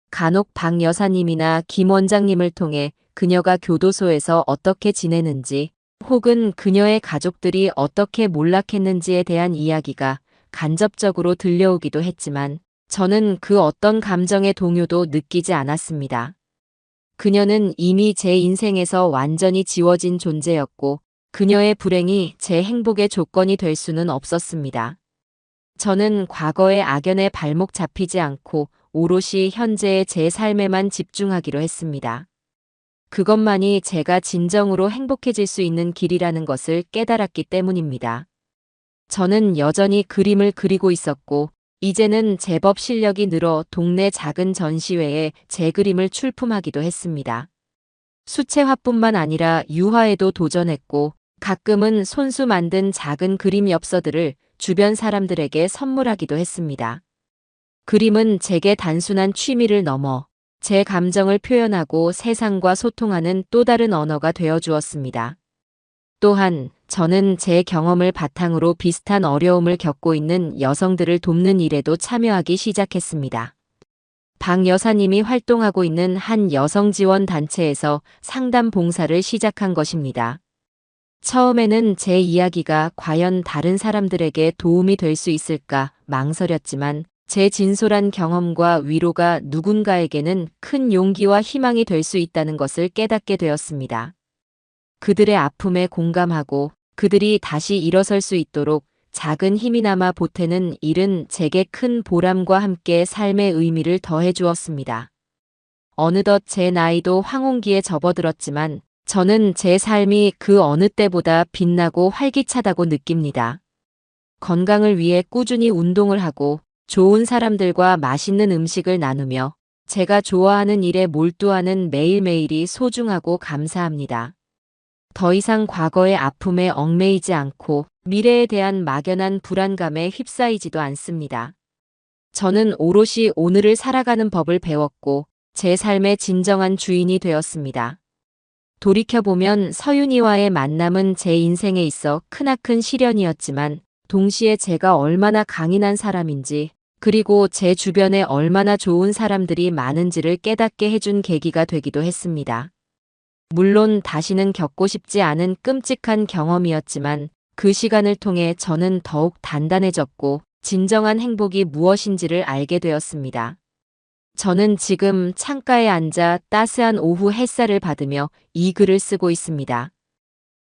간혹 박 여사님이나 김 원장님을 통해 그녀가 교도소에서 어떻게 지내는지, 혹은 그녀의 가족들이 어떻게 몰락했는지에 대한 이야기가 간접적으로 들려오기도 했지만, 저는 그 어떤 감정의 동요도 느끼지 않았습니다. 그녀는 이미 제 인생에서 완전히 지워진 존재였고, 그녀의 불행이 제 행복의 조건이 될 수는 없었습니다. 저는 과거의 악연에 발목 잡히지 않고 오롯이 현재의 제 삶에만 집중하기로 했습니다. 그것만이 제가 진정으로 행복해질 수 있는 길이라는 것을 깨달았기 때문입니다. 저는 여전히 그림을 그리고 있었고, 이제는 제법 실력이 늘어 동네 작은 전시회에 제 그림을 출품하기도 했습니다. 수채화뿐만 아니라 유화에도 도전했고, 가끔은 손수 만든 작은 그림 엽서들을 주변 사람들에게 선물하기도 했습니다. 그림은 제게 단순한 취미를 넘어 제 감정을 표현하고 세상과 소통하는 또 다른 언어가 되어 주었습니다. 또한 저는 제 경험을 바탕으로 비슷한 어려움을 겪고 있는 여성들을 돕는 일에도 참여하기 시작했습니다. 박 여사님이 활동하고 있는 한 여성 지원 단체에서 상담 봉사를 시작한 것입니다. 처음에는 제 이야기가 과연 다른 사람들에게 도움이 될 수 있을까 망설였지만, 제 진솔한 경험과 위로가 누군가에게는 큰 용기와 희망이 될 수 있다는 것을 깨닫게 되었습니다. 그들의 아픔에 공감하고 그들이 다시 일어설 수 있도록 작은 힘이나마 보태는 일은 제게 큰 보람과 함께 삶의 의미를 더해 주었습니다. 어느덧 제 나이도 황혼기에 접어들었지만, 저는 제 삶이 그 어느 때보다 빛나고 활기차다고 느낍니다. 건강을 위해 꾸준히 운동을 하고 좋은 사람들과 맛있는 음식을 나누며 제가 좋아하는 일에 몰두하는 매일매일이 소중하고 감사합니다. 더 이상 과거의 아픔에 얽매이지 않고 미래에 대한 막연한 불안감에 휩싸이지도 않습니다. 저는 오롯이 오늘을 살아가는 법을 배웠고 제 삶의 진정한 주인이 되었습니다. 돌이켜보면 서윤이와의 만남은 제 인생에 있어 크나큰 시련이었지만, 동시에 제가 얼마나 강인한 사람인지, 그리고 제 주변에 얼마나 좋은 사람들이 많은지를 깨닫게 해준 계기가 되기도 했습니다. 물론 다시는 겪고 싶지 않은 끔찍한 경험이었지만, 그 시간을 통해 저는 더욱 단단해졌고 진정한 행복이 무엇인지를 알게 되었습니다. 저는 지금 창가에 앉아 따스한 오후 햇살을 받으며 이 글을 쓰고 있습니다.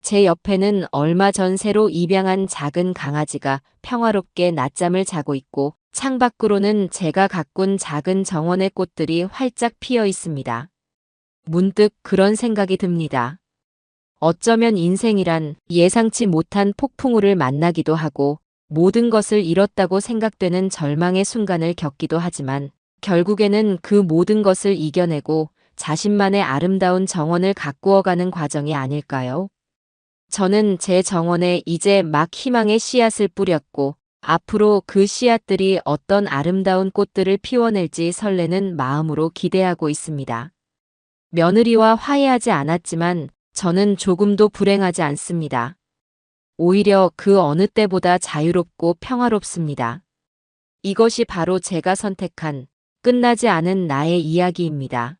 제 옆에는 얼마 전 새로 입양한 작은 강아지가 평화롭게 낮잠을 자고 있고, 창밖으로는 제가 가꾼 작은 정원의 꽃들이 활짝 피어 있습니다. 문득 그런 생각이 듭니다. 어쩌면 인생이란 예상치 못한 폭풍우를 만나기도 하고 모든 것을 잃었다고 생각되는 절망의 순간을 겪기도 하지만, 결국에는 그 모든 것을 이겨내고 자신만의 아름다운 정원을 가꾸어가는 과정이 아닐까요? 저는 제 정원에 이제 막 희망의 씨앗을 뿌렸고, 앞으로 그 씨앗들이 어떤 아름다운 꽃들을 피워낼지 설레는 마음으로 기대하고 있습니다. 며느리와 화해하지 않았지만 저는 조금도 불행하지 않습니다. 오히려 그 어느 때보다 자유롭고 평화롭습니다. 이것이 바로 제가 선택한 끝나지 않은 나의 이야기입니다.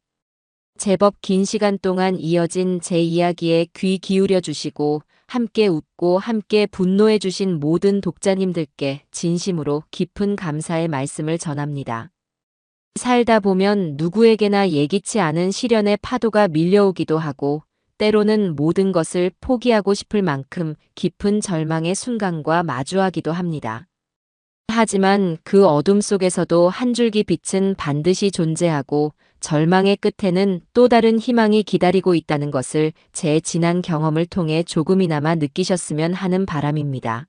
제법 긴 시간 동안 이어진 제 이야기에 귀 기울여 주시고 함께 웃고 함께 분노해 주신 모든 독자님들께 진심으로 깊은 감사의 말씀을 전합니다. 살다 보면 누구에게나 예기치 않은 시련의 파도가 밀려오기도 하고, 때로는 모든 것을 포기하고 싶을 만큼 깊은 절망의 순간과 마주하기도 합니다. 하지만 그 어둠 속에서도 한 줄기 빛은 반드시 존재하고, 절망의 끝에는 또 다른 희망이 기다리고 있다는 것을 제 지난 경험을 통해 조금이나마 느끼셨으면 하는 바람입니다.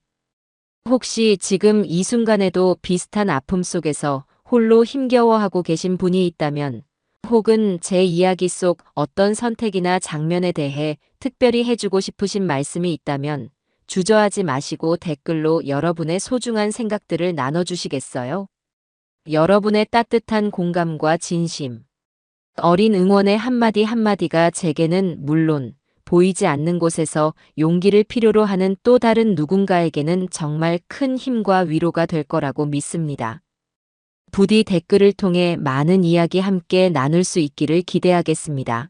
혹시 지금 이 순간에도 비슷한 아픔 속에서 홀로 힘겨워하고 계신 분이 있다면, 혹은 제 이야기 속 어떤 선택이나 장면에 대해 특별히 해주고 싶으신 말씀이 있다면, 주저하지 마시고 댓글로 여러분의 소중한 생각들을 나눠주시겠어요? 여러분의 따뜻한 공감과 진심, 어린 응원의 한마디 한마디가 제게는 물론 보이지 않는 곳에서 용기를 필요로 하는 또 다른 누군가에게는 정말 큰 힘과 위로가 될 거라고 믿습니다. 부디 댓글을 통해 많은 이야기 함께 나눌 수 있기를 기대하겠습니다.